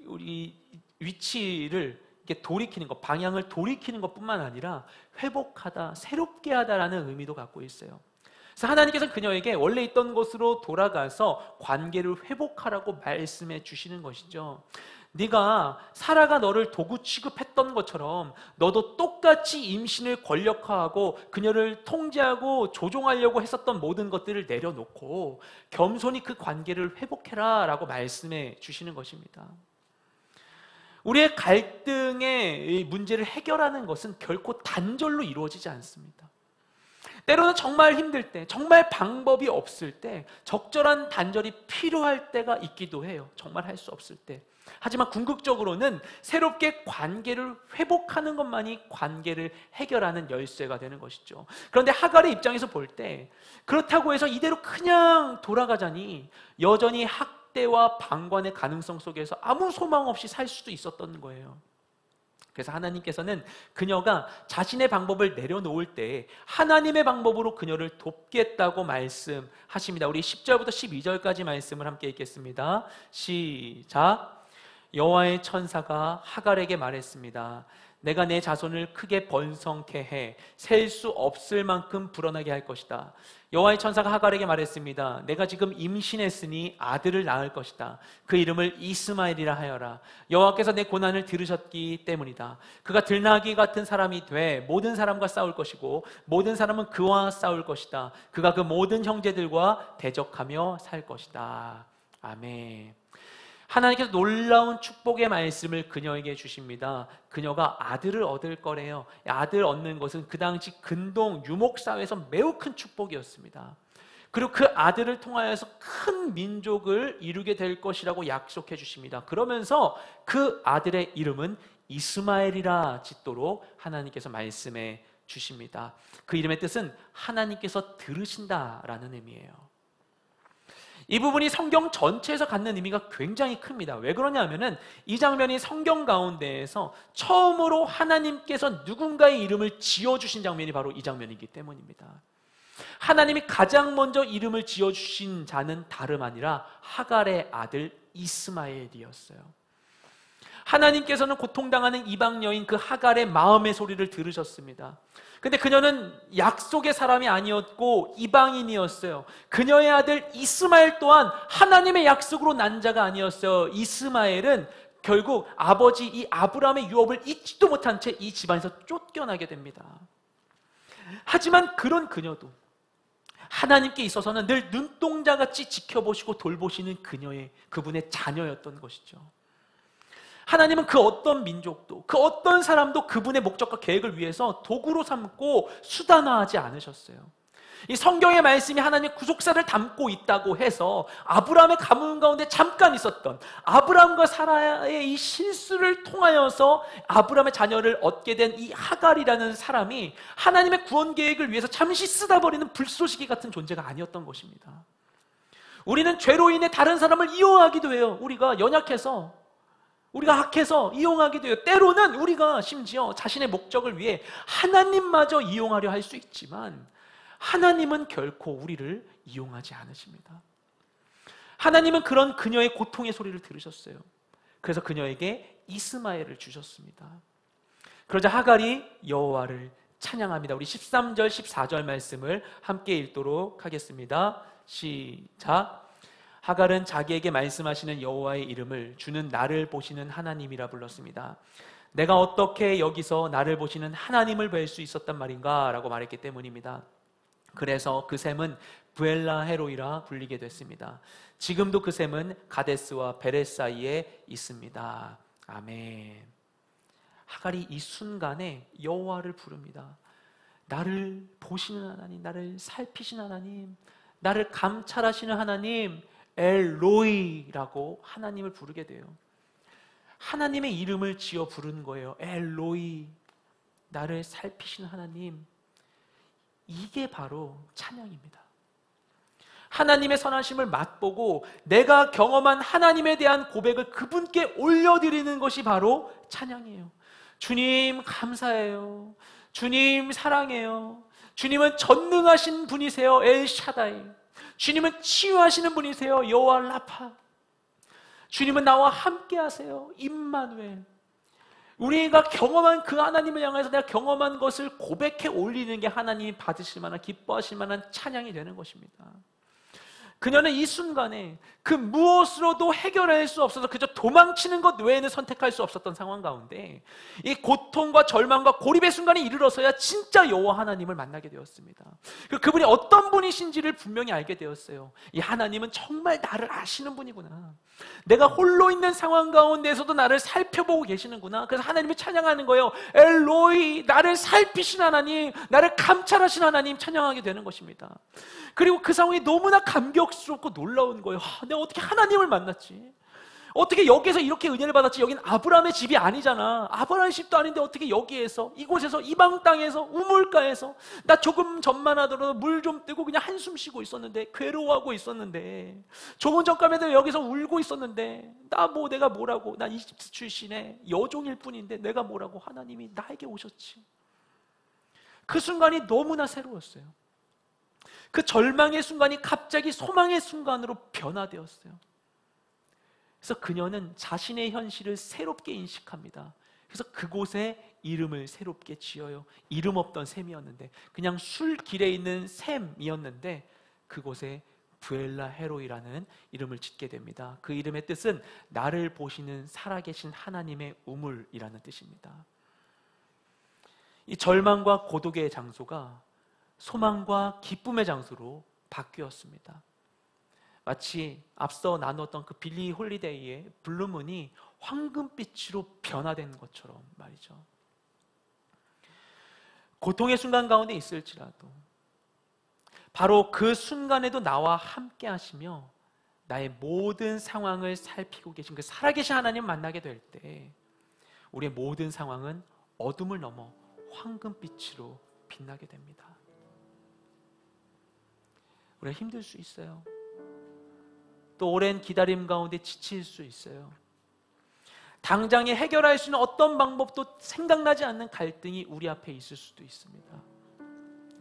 우리 위치를 이렇게 돌이키는 것, 방향을 돌이키는 것뿐만 아니라 회복하다, 새롭게 하다라는 의미도 갖고 있어요. 그래서 하나님께서 그녀에게 원래 있던 곳으로 돌아가서 관계를 회복하라고 말씀해 주시는 것이죠. 네가 사라가 너를 도구 취급했던 것처럼 너도 똑같이 임신을 권력화하고 그녀를 통제하고 조종하려고 했었던 모든 것들을 내려놓고 겸손히 그 관계를 회복해라 라고 말씀해 주시는 것입니다. 우리의 갈등의 문제를 해결하는 것은 결코 단절로 이루어지지 않습니다. 때로는 정말 힘들 때, 정말 방법이 없을 때 적절한 단절이 필요할 때가 있기도 해요. 정말 할 수 없을 때. 하지만 궁극적으로는 새롭게 관계를 회복하는 것만이 관계를 해결하는 열쇠가 되는 것이죠. 그런데 하갈의 입장에서 볼 때 그렇다고 해서 이대로 그냥 돌아가자니 여전히 학대와 방관의 가능성 속에서 아무 소망 없이 살 수도 있었던 거예요. 그래서 하나님께서는 그녀가 자신의 방법을 내려놓을 때 하나님의 방법으로 그녀를 돕겠다고 말씀하십니다. 우리 10절부터 12절까지 말씀을 함께 읽겠습니다. 시작. 여호와의 천사가 하갈에게 말했습니다. 내가 내 자손을 크게 번성케 해 셀 수 없을 만큼 불어나게 할 것이다. 여호와의 천사가 하갈에게 말했습니다. 내가 지금 임신했으니 아들을 낳을 것이다. 그 이름을 이스마엘이라 하여라. 여호와께서 내 고난을 들으셨기 때문이다. 그가 들나귀 같은 사람이 돼 모든 사람과 싸울 것이고 모든 사람은 그와 싸울 것이다. 그가 그 모든 형제들과 대적하며 살 것이다. 아멘. 하나님께서 놀라운 축복의 말씀을 그녀에게 주십니다. 그녀가 아들을 얻을 거래요. 아들 얻는 것은 그 당시 근동 유목사회에서 매우 큰 축복이었습니다. 그리고 그 아들을 통하여서 큰 민족을 이루게 될 것이라고 약속해 주십니다. 그러면서 그 아들의 이름은 이스마엘이라 짓도록 하나님께서 말씀해 주십니다. 그 이름의 뜻은 하나님께서 들으신다라는 의미예요. 이 부분이 성경 전체에서 갖는 의미가 굉장히 큽니다. 왜 그러냐면은 이 장면이 성경 가운데에서 처음으로 하나님께서 누군가의 이름을 지어주신 장면이 바로 이 장면이기 때문입니다. 하나님이 가장 먼저 이름을 지어주신 자는 다름 아니라 하갈의 아들 이스마엘이었어요. 하나님께서는 고통당하는 이방 여인 그 하갈의 마음의 소리를 들으셨습니다. 근데 그녀는 약속의 사람이 아니었고 이방인이었어요. 그녀의 아들 이스마엘 또한 하나님의 약속으로 난 자가 아니었어요. 이스마엘은 결국 아버지 이 아브라함의 유업을 잊지도 못한 채 이 집안에서 쫓겨나게 됩니다. 하지만 그런 그녀도 하나님께 있어서는 늘 눈동자같이 지켜보시고 돌보시는 그분의 자녀였던 것이죠. 하나님은 그 어떤 민족도, 그 어떤 사람도 그분의 목적과 계획을 위해서 도구로 삼고 수단화하지 않으셨어요. 이 성경의 말씀이 하나님의 구속사를 담고 있다고 해서 아브라함의 가문 가운데 잠깐 있었던 아브라함과 사라의 이 실수를 통하여서 아브라함의 자녀를 얻게 된 이 하갈이라는 사람이 하나님의 구원 계획을 위해서 잠시 쓰다 버리는 불쏘시개 같은 존재가 아니었던 것입니다. 우리는 죄로 인해 다른 사람을 이용하기도 해요. 우리가 연약해서, 우리가 악해서 이용하기도 해요. 때로는 우리가 심지어 자신의 목적을 위해 하나님마저 이용하려 할 수 있지만 하나님은 결코 우리를 이용하지 않으십니다. 하나님은 그런 그녀의 고통의 소리를 들으셨어요. 그래서 그녀에게 이스마엘을 주셨습니다. 그러자 하갈이 여호와를 찬양합니다. 우리 13절 14절 말씀을 함께 읽도록 하겠습니다. 시작. 하갈은 자기에게 말씀하시는 여호와의 이름을 주는 나를 보시는 하나님이라 불렀습니다. 내가 어떻게 여기서 나를 보시는 하나님을 뵐 수 있었단 말인가? 라고 말했기 때문입니다. 그래서 그 샘은 부엘라 헤로이라 불리게 됐습니다. 지금도 그 샘은 가데스와 베레 사이에 있습니다. 아멘. 하갈이 이 순간에 여호와를 부릅니다. 나를 보시는 하나님, 나를 살피시는 하나님, 나를 감찰하시는 하나님, 엘로이라고 하나님을 부르게 돼요. 하나님의 이름을 지어 부르는 거예요. 엘로이, 나를 살피시는 하나님. 이게 바로 찬양입니다. 하나님의 선하심을 맛보고 내가 경험한 하나님에 대한 고백을 그분께 올려드리는 것이 바로 찬양이에요. 주님 감사해요. 주님 사랑해요. 주님은 전능하신 분이세요. 엘샤다이. 주님은 치유하시는 분이세요. 여호와 라파. 주님은 나와 함께 하세요. 임마누엘. 우리가 경험한 그 하나님을 향해서 내가 경험한 것을 고백해 올리는 게 하나님이 받으실 만한, 기뻐하실 만한 찬양이 되는 것입니다. 그녀는 이 순간에 그 무엇으로도 해결할 수 없어서 그저 도망치는 것 외에는 선택할 수 없었던 상황 가운데 이 고통과 절망과 고립의 순간에 이르러서야 진짜 여호와 하나님을 만나게 되었습니다. 그분이 어떤 분이신지를 분명히 알게 되었어요. 이 하나님은 정말 나를 아시는 분이구나. 내가 홀로 있는 상황 가운데서도 나를 살펴보고 계시는구나. 그래서 하나님을 찬양하는 거예요. 엘로이, 나를 살피신 하나님, 나를 감찰하신 하나님 찬양하게 되는 것입니다. 그리고 그 상황이 너무나 감격스럽고 놀라운 거예요. 내가 어떻게 하나님을 만났지? 어떻게 여기에서 이렇게 은혜를 받았지? 여긴 아브라함의 집이 아니잖아. 아브라함의 집도 아닌데 어떻게 여기에서, 이곳에서, 이방 땅에서, 우물가에서 나 조금 전만 하더라도 물 좀 뜨고 그냥 한숨 쉬고 있었는데, 괴로워하고 있었는데, 조금 전까지도 여기서 울고 있었는데, 내가 뭐라고, 난 이집트 출신의 여종일 뿐인데 내가 뭐라고, 하나님이 나에게 오셨지. 그 순간이 너무나 새로웠어요. 그 절망의 순간이 갑자기 소망의 순간으로 변화되었어요. 그래서 그녀는 자신의 현실을 새롭게 인식합니다. 그래서 그곳에 이름을 새롭게 지어요. 이름 없던 샘이었는데, 그냥 술길에 있는 샘이었는데 그곳에 부엘라 헤로이라는 이름을 짓게 됩니다. 그 이름의 뜻은 나를 보시는 살아계신 하나님의 우물이라는 뜻입니다. 이 절망과 고독의 장소가 소망과 기쁨의 장소로 바뀌었습니다. 마치 앞서 나누었던 그 빌리 홀리데이의 블루문이 황금빛으로 변화된 것처럼 말이죠. 고통의 순간 가운데 있을지라도 바로 그 순간에도 나와 함께 하시며 나의 모든 상황을 살피고 계신 그 살아계신 하나님 만나게 될 때 우리의 모든 상황은 어둠을 넘어 황금빛으로 빛나게 됩니다. 우리가 힘들 수 있어요. 또 오랜 기다림 가운데 지칠 수 있어요. 당장에 해결할 수 있는 어떤 방법도 생각나지 않는 갈등이 우리 앞에 있을 수도 있습니다.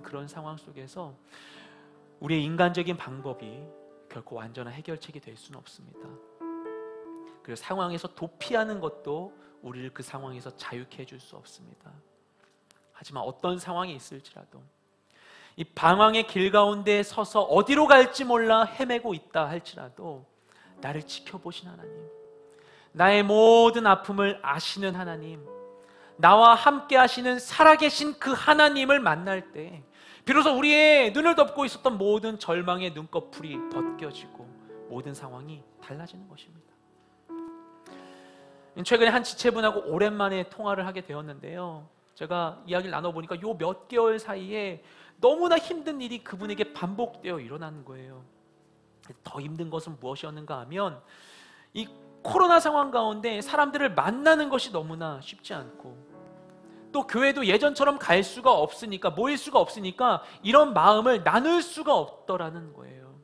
그런 상황 속에서 우리의 인간적인 방법이 결코 완전한 해결책이 될 수는 없습니다. 그리고 상황에서 도피하는 것도 우리를 그 상황에서 자유케 해줄 수 없습니다. 하지만 어떤 상황이 있을지라도 이 방황의 길 가운데 서서 어디로 갈지 몰라 헤매고 있다 할지라도 나를 지켜보신 하나님, 나의 모든 아픔을 아시는 하나님, 나와 함께 하시는 살아계신 그 하나님을 만날 때 비로소 우리의 눈을 덮고 있었던 모든 절망의 눈꺼풀이 벗겨지고 모든 상황이 달라지는 것입니다. 최근에 한 지체분하고 오랜만에 통화를 하게 되었는데요, 제가 이야기를 나눠보니까 요 몇 개월 사이에 너무나 힘든 일이 그분에게 반복되어 일어나는 거예요. 더 힘든 것은 무엇이었는가 하면 이 코로나 상황 가운데 사람들을 만나는 것이 너무나 쉽지 않고 또 교회도 예전처럼 갈 수가 없으니까, 모일 수가 없으니까 이런 마음을 나눌 수가 없더라는 거예요.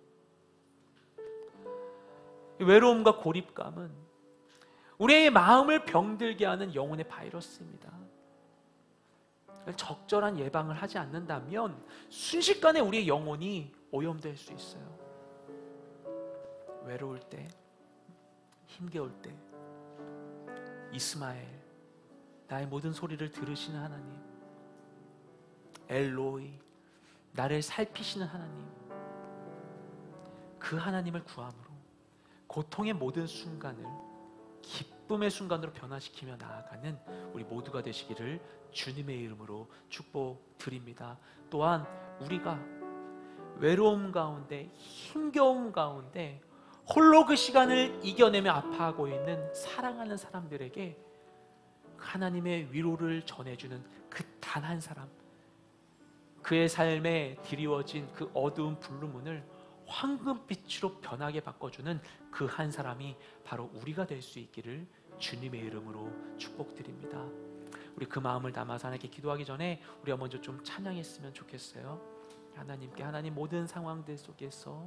외로움과 고립감은 우리의 마음을 병들게 하는 영혼의 바이러스입니다. 적절한 예방을 하지 않는다면 순식간에 우리의 영혼이 오염될 수 있어요. 외로울 때, 힘겨울 때 이스마엘, 나의 모든 소리를 들으시는 하나님, 엘로이, 나를 살피시는 하나님, 그 하나님을 구함으로 고통의 모든 순간을 기쁨의 순간으로 변화시키며 나아가는 우리 모두가 되시기를 주님의 이름으로 축복드립니다. 또한 우리가 외로움 가운데, 힘겨움 가운데 홀로 그 시간을 이겨내며 아파하고 있는 사랑하는 사람들에게 하나님의 위로를 전해주는 그 단 한 사람, 그의 삶에 드리워진 그 어두운 블루문을 황금빛으로 변하게 바꿔주는 그 한 사람이 바로 우리가 될 수 있기를 주님의 이름으로 축복드립니다. 우리 그 마음을 담아서 하나님께 기도하기 전에 우리가 먼저 좀 찬양했으면 좋겠어요. 하나님께 하나님 모든 상황들 속에서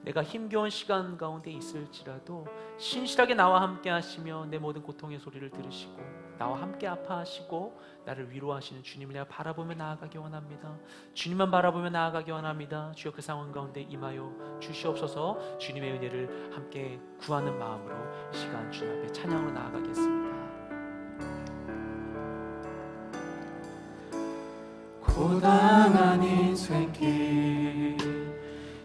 내가 힘겨운 시간 가운데 있을지라도 신실하게 나와 함께 하시며 내 모든 고통의 소리를 들으시고 나와 함께 아파하시고 나를 위로하시는 주님을 내가 바라보며 나아가기 원합니다. 주님만 바라보며 나아가기 원합니다. 주여 그 상황 가운데 임하여 주시옵소서. 주님의 은혜를 함께 구하는 마음으로 이 시간 주님 앞에 찬양으로 나아가겠습니다. 고단한 인생길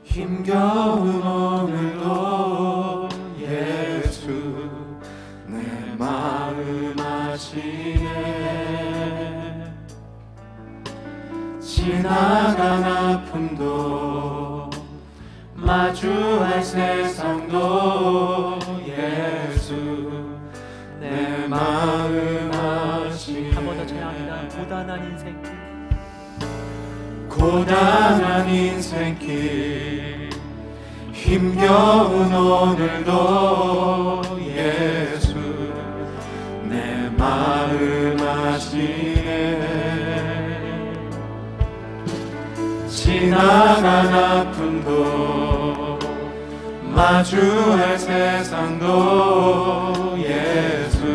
힘겨운 오늘도 예수 내 마음 아시네. 지나간 아픔도 마주할 세상도 예수 내 마음 아시네. 한 번 더 찬양합니다. 고단한 인생길 고단한 인생길 힘겨운 오늘도 예수 내 마음 아시네. 지나간 아픔도 마주할 세상도 예수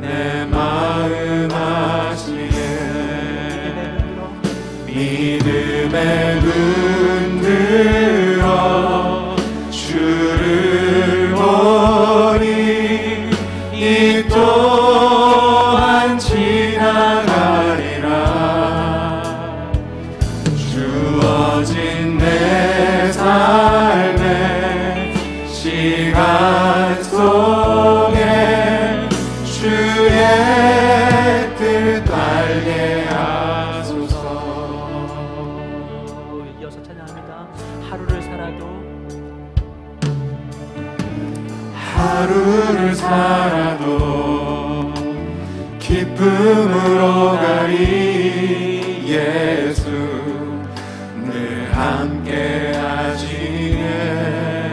내 마음 아시네. 믿음의 눈 들어 주를 보니 이 또한 지나가리라. 주어진 내 삶의 시간 속에 주의 뜻 알게 하소서. 하루를 살아도 기쁨으로 가리. 예수 늘 함께 하시네.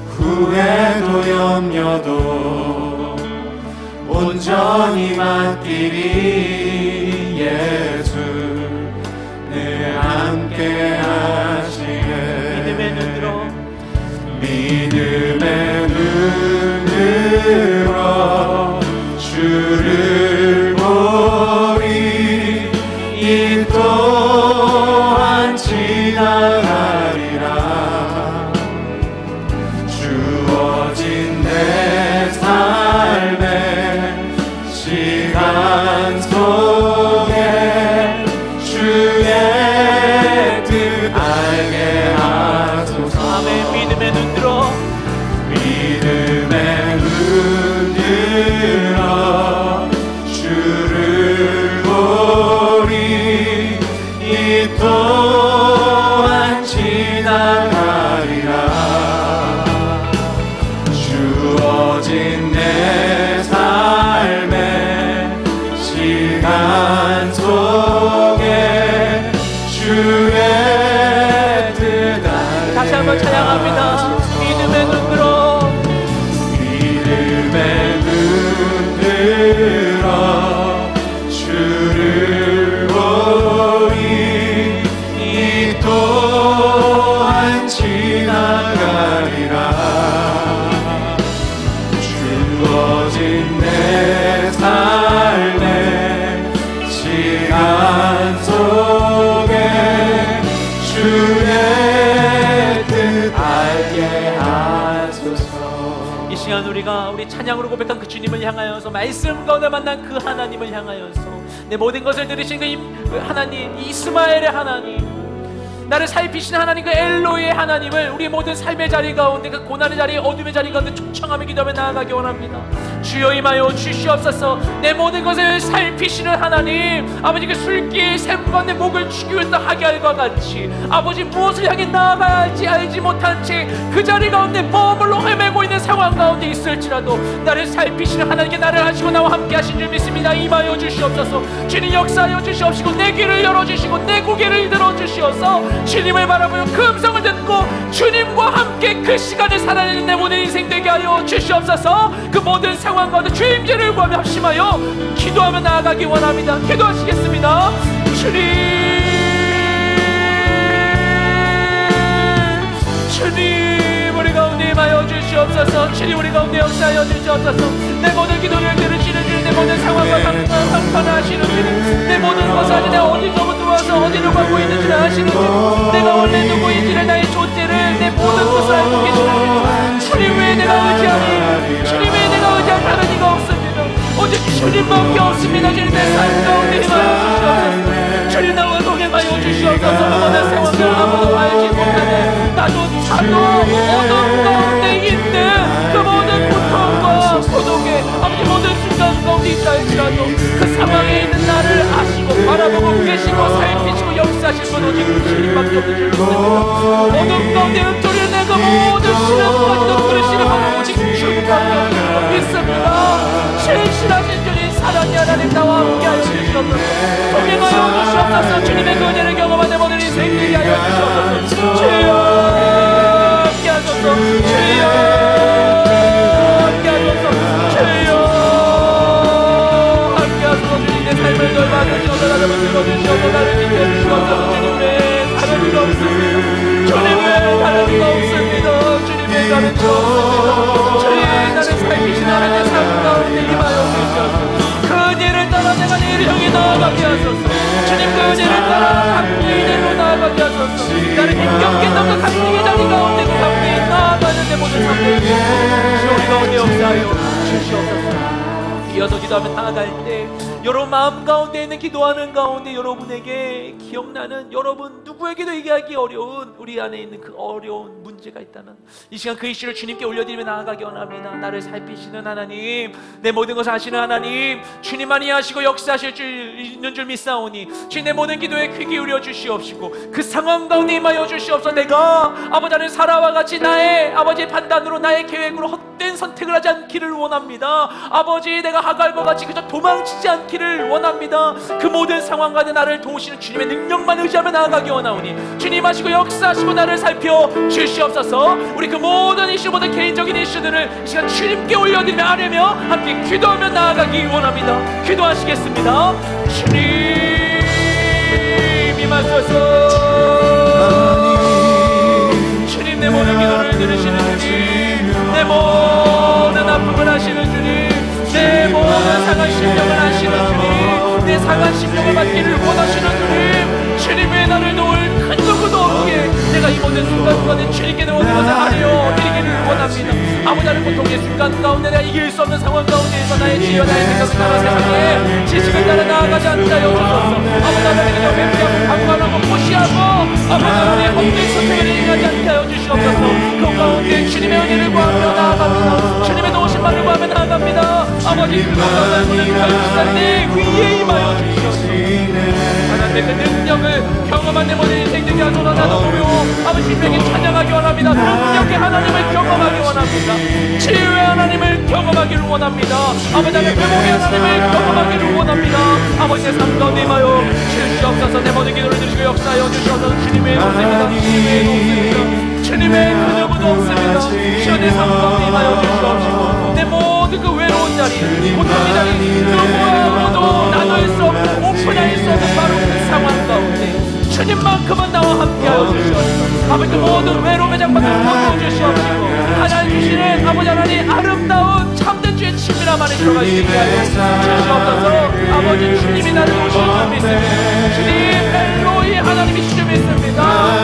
후회도 염려도 온전히 맡기리. 예수 늘 함께 하시네. 믿음의 눈 들어 믿음의 눈 들어 주를 보리. 이 또한 지나가리라. 주어진 내 삶의 시간 속에 주의 뜻 알게 하소서. 아멘. 믿음의 눈 들어 믿음의 눈 들어 주를 보리. 이 또한 지나가리라. 주어진 내 삶의 시간 속에 주의 뜻 알게. 다시 한번 찬양합니다. 믿음의 눈 들어 믿음의 눈 들어 주를 보리. 이 또한 지나가리라. 주어진 내 삶의 시간 속에 주의 뜻 알게 하소서. 이 시간 우리 찬양으로 고백한 그 주님을 향하여서 말씀 가운데 만난 그 하나님을 향하여서 내 모든 것을 들으신 그 하나님, 이스마엘의 하나님, 나를 살피시는 하나님, 그 엘로이의 하나님을 우리 모든 삶의 자리 가운데, 그 고난의 자리, 어둠의 자리 가운데 초청하며 기도하며 나아가기 원합니다. 주여 임하여 주시옵소서. 내 모든 것을 살피시는 하나님, 아버지 그 술기의 샘 가운데 목을 죽이었다 하갈과 같이 아버지 무엇을 향해 나아가야 할지 알지 못한 채 그 자리 가운데 머물러 헤매고 있는 상황 가운데 있을지라도 나를 살피시는 하나님께 나를 하시고 나와 함께 하신 줄 믿습니다. 임하여 주시옵소서. 주님 역사하여 주시옵시고 내 귀를 열어주시고 내 고개를 들어주시옵소서. 주님을 바라보며 그 음성을 듣고 주님과 함께 그 시간을 살아내는 내 모든 인생 되게 하여 주시옵소서. 그 모든 상황 가운데 주의 임재를 구하며 합심하여 기도하며 나아가기 원합니다. 기도하시겠습니다. 주님 우리 가운데 임하여 주시옵소서. 주님 우리 가운데 역사하여 주시옵소서. 내 모든 기도를 들으시는 주님, 내 모든 상황과 상관하시는 주님, 내 모든 것을 내가 어디서부터 와서 어디로 가고 있는지를 아시는 주님, 내가 원래 누구인지를, 나의 존재를, 내 모든 것을 알고 계시는 주님, 주님 외에 내가 의지하니, 주님 외에 내가 의지할 다른 이가 없습니다. 오직 주님밖에 없습니다. 주님 내 삶 가운데 임하여 주시옵소서. 주님 나와 동행하여 주시옵소서. 모든 상황을 아무도 알지 못하네 나도 차도 어둠 가운데 있는 그 모든 고통과 고독에 아버지 모든 순간 가운데 있다 할지라도 그 상황에 있는 나를 아시고 바라보고 계시고 살피시고 역사하실 분 오직 주님밖에 없는 줄 믿습니다. 어둠 가운데 읊조리는 내가 모든 시련까지도 들으시는 분 오직 주님밖에 없는 줄 믿습니다. 신실하신 주님, 사랑의 하나님 나와 함께하여 주시옵소서. 동행하여 주시옵소서. 주님의 은혜를 경험한 내 모든 인생 되게 하여 주시옵소서. 주여 함께하소서. 주여 함께하소서. 주여 함께하소서. 주님 내 삶을 넓어주시옵소서. 나를 들어주시옵소서. 나를 지켜주시옵소서. 주님 외에 다른 이가 없습니다. 주님 외에 다른 이가 없습니다. 주님 외에 다른 이가 없습니다. 주님 나를 살피신 하나님의 삶 가운데 임하여 주시옵소서. 그 은혜를 따라 내가 내 영이 나아가게 하소서. 주님 그 은혜를 따라 강리의 대로 나아가게 하소서. 나를 힘겹게 넘는 강리의 자리 가운데 그 가운데 나아가는 내 모든 삶들 주 우리 가운데 역사하여 주시옵소서. 이어서 기도하며 나아갈 때 여러분 마음 가운데 있는 기도하는 가운데 여러분에게 기억나는, 여러분 누구에게도 얘기하기 어려운 우리 안에 있는 그 어려운 문제가 있다면 이 시간 그 이슈를 주님께 올려드리며 나아가기 원합니다. 나를 살피시는 하나님, 내 모든 것을 아시는 하나님, 주님만이 하시고 역사하실 줄 있는 줄 믿사오니 주님 내 모든 기도에 귀 기울여 주시옵시고 그 상황 가운데 임하여 주시옵소서. 내가 아버지는 사라와 같이 나의 아버지의 판단으로 나의 계획으로 헛된 선택을 하지 않기를 원합니다. 아버지 내가 하갈과 같이 그저 도망치지 않기를 원합니다. 그 모든 상황 가운데 나를 도우시는 주님의 능력만 의지하며 나아가기 원하오니 주님 하시고 역사하시고 나를 살펴 주시옵소서. 우리 그 모든 이슈, 모든 개인적인 이슈들을 이 시간 주님께 올려드리며 아뢰며 함께 기도하며 나아가기 원합니다. 기도하시겠습니다. 주님 임하소서. 주님 내 모든 기도를 들으시는 주님, 내 모든 아픔을 아시는 주님, 내 모든 상한 심령을 아시는 주님, 내 상한 심령을 받기를 원하시는 주님, 주님 외에 나를 도울 큰 누구도 없기에 내가 이 모든 순간순간에 주님께 내 모든 것을 하려 드리기를 원합니다. 아무다른 고통의 순간 가운데 내가 이길 수 없는 상황 가운데에서 나의 지혜와 나의 생각을 따라 세상에 지식을 따라 나아가지 않다 여주소서. 아무다른 그냥 맹세하고 방관하고 무시하고 아무다른 헛된 선택을 행하지 않게 하여 주시옵소서. 그 가운데 주님의 은혜를 구하며 나아갑니다. 주님의 도우심만을 구하며 나아갑니다. 아버지 그 가운데 손을 펼치사 내 위에 임하여 주시옵소서. 하나님의 그 능력을 경험한 내 모든 인생 되게 하소서. 나도 보며 아버지 주님에게 찬양하기 원합니다. 능력의 하나님을 경험하기 원합니다. 치유의 하나님을 경험하기를 원합니다. 아버지 나의 회복의 하나님을 경험하기를 원합니다. 아버지 내 삶 가운데 임하여 주시옵소서. 내 모든 기도를 드리시고 역사하여 주시옵소서. 주님의 없습니다. 주님의 없습니다. 주님의 그 누구도 없습니다. 주여 내 삶 가운데 임하여 주시옵시고 내 모든 그 외로운 자리, 고통의 자리, 누구와도 나눌 수 없는, 오픈할 수 없는 바로 그 상황 가운데 주님만큼은 나와 함께하여 주시옵소서. 아버지 그 모든 외로움의 장막을 걷어주시옵시고 하나님 주시는 아버지 하나님 아름다운 참된 주의 친밀함 안에 들어갈 수 있게 하여 주시옵소서. 아버지 주님이 나를 오시는 줄 믿습니다. 주님 엘로이 하나님이신 줄 믿습니다.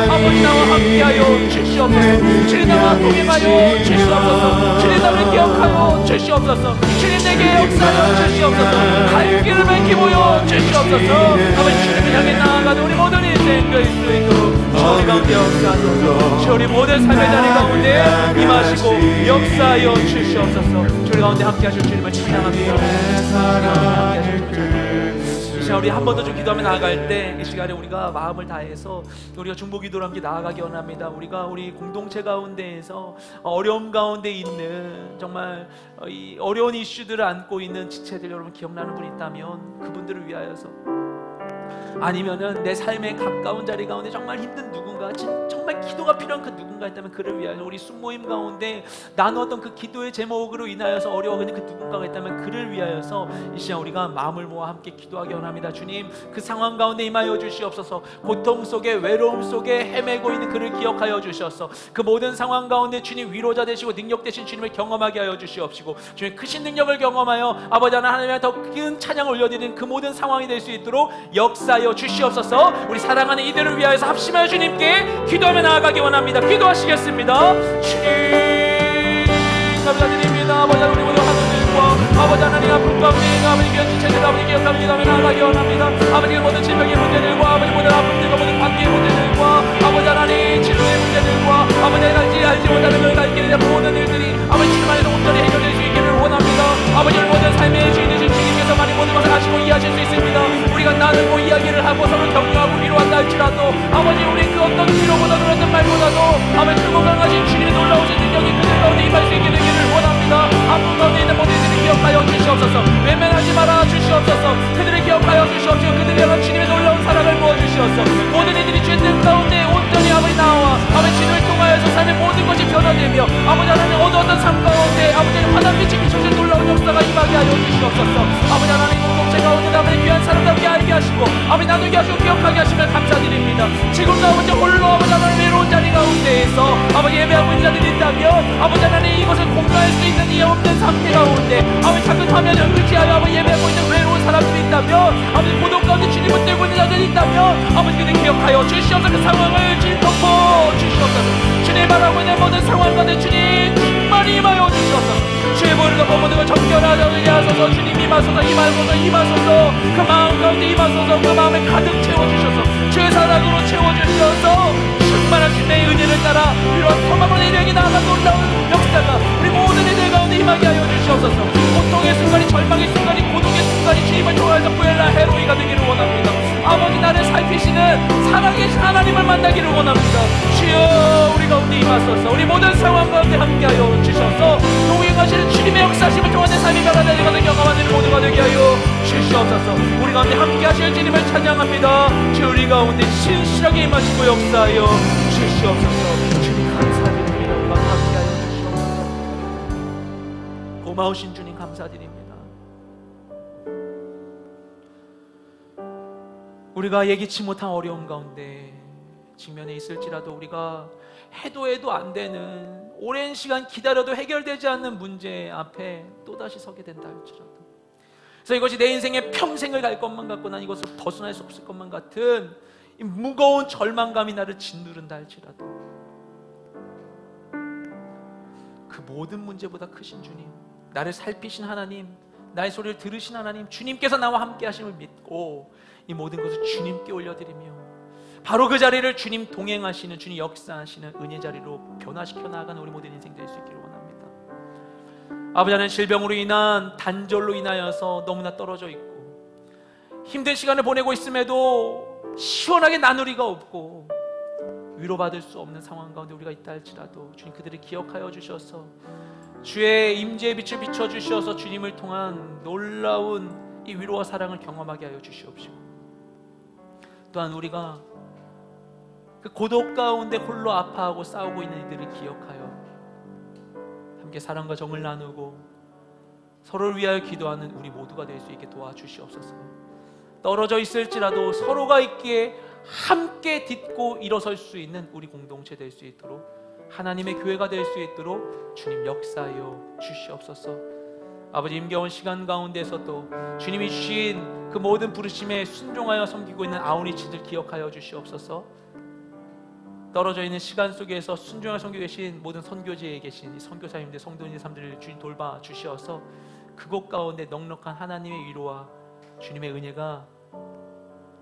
아버지 나와 함께하여 주시옵소서. 주님 나와 동행하여 주시옵소서. 주님 나를 기억하여 주시옵소서. 주님 내게 역사하여 주시옵소서. 갈 길을 밝히 보여 주시옵소서. 아버지 주님을 향해 나아가는 우리 모든 인생 될 수 있도록 우리 가운데 역사하소서. 우리 모든 삶의 자리 가운데 임하시고 역사하여 주시옵소서. 우리 가운데 함께 하실 주님을 찬양합니다. 이 시간 우리 한 번 더 좀 기도하며 나아갈 때 이 시간에 우리가 마음을 다해서 우리가 중보기도로 함께 나아가기 원합니다. 우리가 우리 공동체 가운데에서 어려움 가운데 있는 정말 이 어려운 이슈들을 안고 있는 지체들 여러분 기억나는 분 있다면 그분들을 위하여서, 아니면은 내 삶의 가까운 자리 가운데 정말 정말 힘든 누군가, 정말 기도가 필요한 그 누군가 있다면 그를 위하여 우리 순모임 가운데 나누었던 그 기도의 제목으로 인하여서 어려워하는 그 누군가가 있다면 그를 위하여서 이 시간 우리가 마음을 모아 함께 기도하기 원합니다. 주님, 그 상황 가운데 임하여 주시옵소서. 고통 속에, 외로움 속에 헤매고 있는 그를 기억하여 주셔서 그 모든 상황 가운데 주님 위로자 되시고 능력 되신 주님을 경험하게 하여 주시옵시고, 주님 크신 능력을 경험하여 아버지 하나님의 더 큰 찬양을 올려드리는 그 모든 상황이 될 수 있도록 역사하여 주시옵소서. 우리 사랑하는 이들을 위하여서 합심하여 주님께 기도하며 나아가기 원합니다. 기도하시겠습니다. 주님 감사드립니다. 아버지 하나님, 우리 하나님과 아버지 하나님 아픈 가운데 아버지 귀한 지체들 아버지 기억하며 기도하며 나아가기 원합니다. 아버지 모든 질병의 문제들과 아버지 모든 아픔들과 모든 관계의 문제들과 아버지 하나님 치료의 문제들과 아버지 하나님 알지 못하는 걸 갈 길에 대한 모든 일들이 아버지 주님 안에서 온전히 해결될 수 있기를 원합니다. 아버지 모든 삶의 주인이신 주님께서 많이 모든 것을 아시고 이해하실 수 있습니다. 우리가 나누고 이야기를 하고 서로 격려하고 위로한다 할지라도 아버지 우리 그 어떤 위로보다도 어떤 말보다도 아버지 그 건강하신 주님의 놀라우신 능력이 그들 가운데 임할 수 있게 되기를 원합니다. 아픈 가운데 있는 모든 이들을 기억하여 주시옵소서. 외면하지 말아 주시옵소서. 그들을 기억하여 주시옵시고 그들을 향한 주님의 놀라운 사랑을 부어주시옵소서. 모든 이들이 죄된 가운데 온전히 아버지 나와 아버지 주님을 통하여서 삶의 모든 것이 변화되며 아버지 하나님 어두웠던 삶 가운데 아버지 환한 빛이 비춰질 놀라운 역사가 임하게 하여 주시옵소서. 아버지 하나님 공동체 가운데 아버지 귀한 사람답게 알게 하시고 아버지 나누게 하시고 기억하게 하시면 감사드립니다. 지금도 아버지 홀로 아버지 하나님 외로운 자리 가운데에서 아버지 예배하고 있는 자들이 있다면 아버지 하나님 이것을 공유할 수 있는 이 없는 상태 가운데 아버지 작은 화면을 의지하여 아버지 예배하고 있는 외로운 사람들이 있다면 아버지 고독 가운데 주님을 떼고 있는 자들이 있다면 아버지 그들 기억하여 주시옵소서. 그 상황을 주님 덮어 주시옵소서. 주님 바라고 있는 모든 상황 가운데 주님 충만히 임하여 주시옵소서. 주의 보혈을 덮어 모든 걸 정결하게 하소서. 주님 임하소서 임하소서 임하소서. 그 마음 가운데 임하소서. 그 마음을 가득 채워주셔서 주의 사랑으로 채워주셔서 충만한 주님의 은혜를 따라 이러한 평안한 일행이 나아가 놀라운 역사가 우리 모든 이들 가운데 임하게 하여 주시옵소서. 고통의 순간이 절망의 순간이 고독의 순간이 주님을 통하여서 부엘라 헤로이가 되기를 원합니다. 아버지 나를 살피시는 살아계신 하나님을 만나기를 원합니다. 주여 우리 가운데 임하소서. 우리 모든 상황 가운데 함께하여 주셔서 동행하시는 주님의 역사심을 통한 내 삶이 변화되는 것을 경험하는 모두가 되게 하여 주시옵소서. 우리 가운데 함께하실 주님을 찬양합니다. 주 우리 가운데 신실하게 임하시고 역사하여 주시옵소서. 주님 감사드립니다. 우리가 함께하여 주시옵소서. 고마우신 주님 감사드립니다. 우리가 예기치 못한 어려움 가운데 직면에 있을지라도 우리가 해도 안 되는 오랜 시간 기다려도 해결되지 않는 문제 앞에 또다시 서게 된다 할지라도 그래서 이것이 내 인생의 평생을 갈 것만 같고 난 이것을 벗어날 수 없을 것만 같은 이 무거운 절망감이 나를 짓누른다 할지라도 그 모든 문제보다 크신 주님, 나를 살피신 하나님, 나의 소리를 들으신 하나님, 주님께서 나와 함께 하심을 믿고 이 모든 것을 주님께 올려드리며 바로 그 자리를 주님 동행하시는, 주님 역사하시는 은혜 자리로 변화시켜 나아가는 우리 모든 인생 될 수 있기를 원합니다. 아버지 하나님, 질병으로 인한 단절로 인하여서 너무나 떨어져 있고 힘든 시간을 보내고 있음에도 시원하게 나누리가 없고 위로받을 수 없는 상황 가운데 우리가 있다 할지라도 주님 그들을 기억하여 주셔서 주의 임재의 빛을 비춰주셔서 주님을 통한 놀라운 이 위로와 사랑을 경험하게 하여 주시옵시고, 또한 우리가 그 고독 가운데 홀로 아파하고 싸우고 있는 이들을 기억하여 함께 사랑과 정을 나누고 서로를 위하여 기도하는 우리 모두가 될 수 있게 도와주시옵소서. 떨어져 있을지라도 서로가 있기에 함께 딛고 일어설 수 있는 우리 공동체 될 수 있도록, 하나님의 교회가 될 수 있도록 주님 역사하여 주시옵소서. 아버지, 힘겨운 시간 가운데서도 주님이 주신 그 모든 부르심에 순종하여 섬기고 있는 아우니치들 기억하여 주시옵소서. 떨어져 있는 시간 속에서 순종하여 섬기고 계신 모든 선교지에 계신 이 선교사님들, 성도님들 삶들을 주님 돌봐 주시어서 그곳 가운데 넉넉한 하나님의 위로와 주님의 은혜가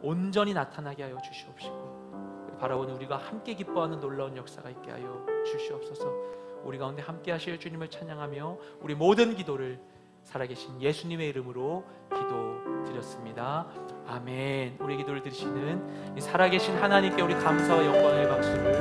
온전히 나타나게 하여 주시옵시고, 바라보는 우리가 함께 기뻐하는 놀라운 역사가 있게 하여 주시옵소서. 우리 가운데 함께 하실 주님을 찬양하며 우리 모든 기도를 살아계신 예수님의 이름으로 기도드렸습니다. 아멘. 우리 기도를 들으시는 이 살아계신 하나님께 우리 감사와 영광의 박수를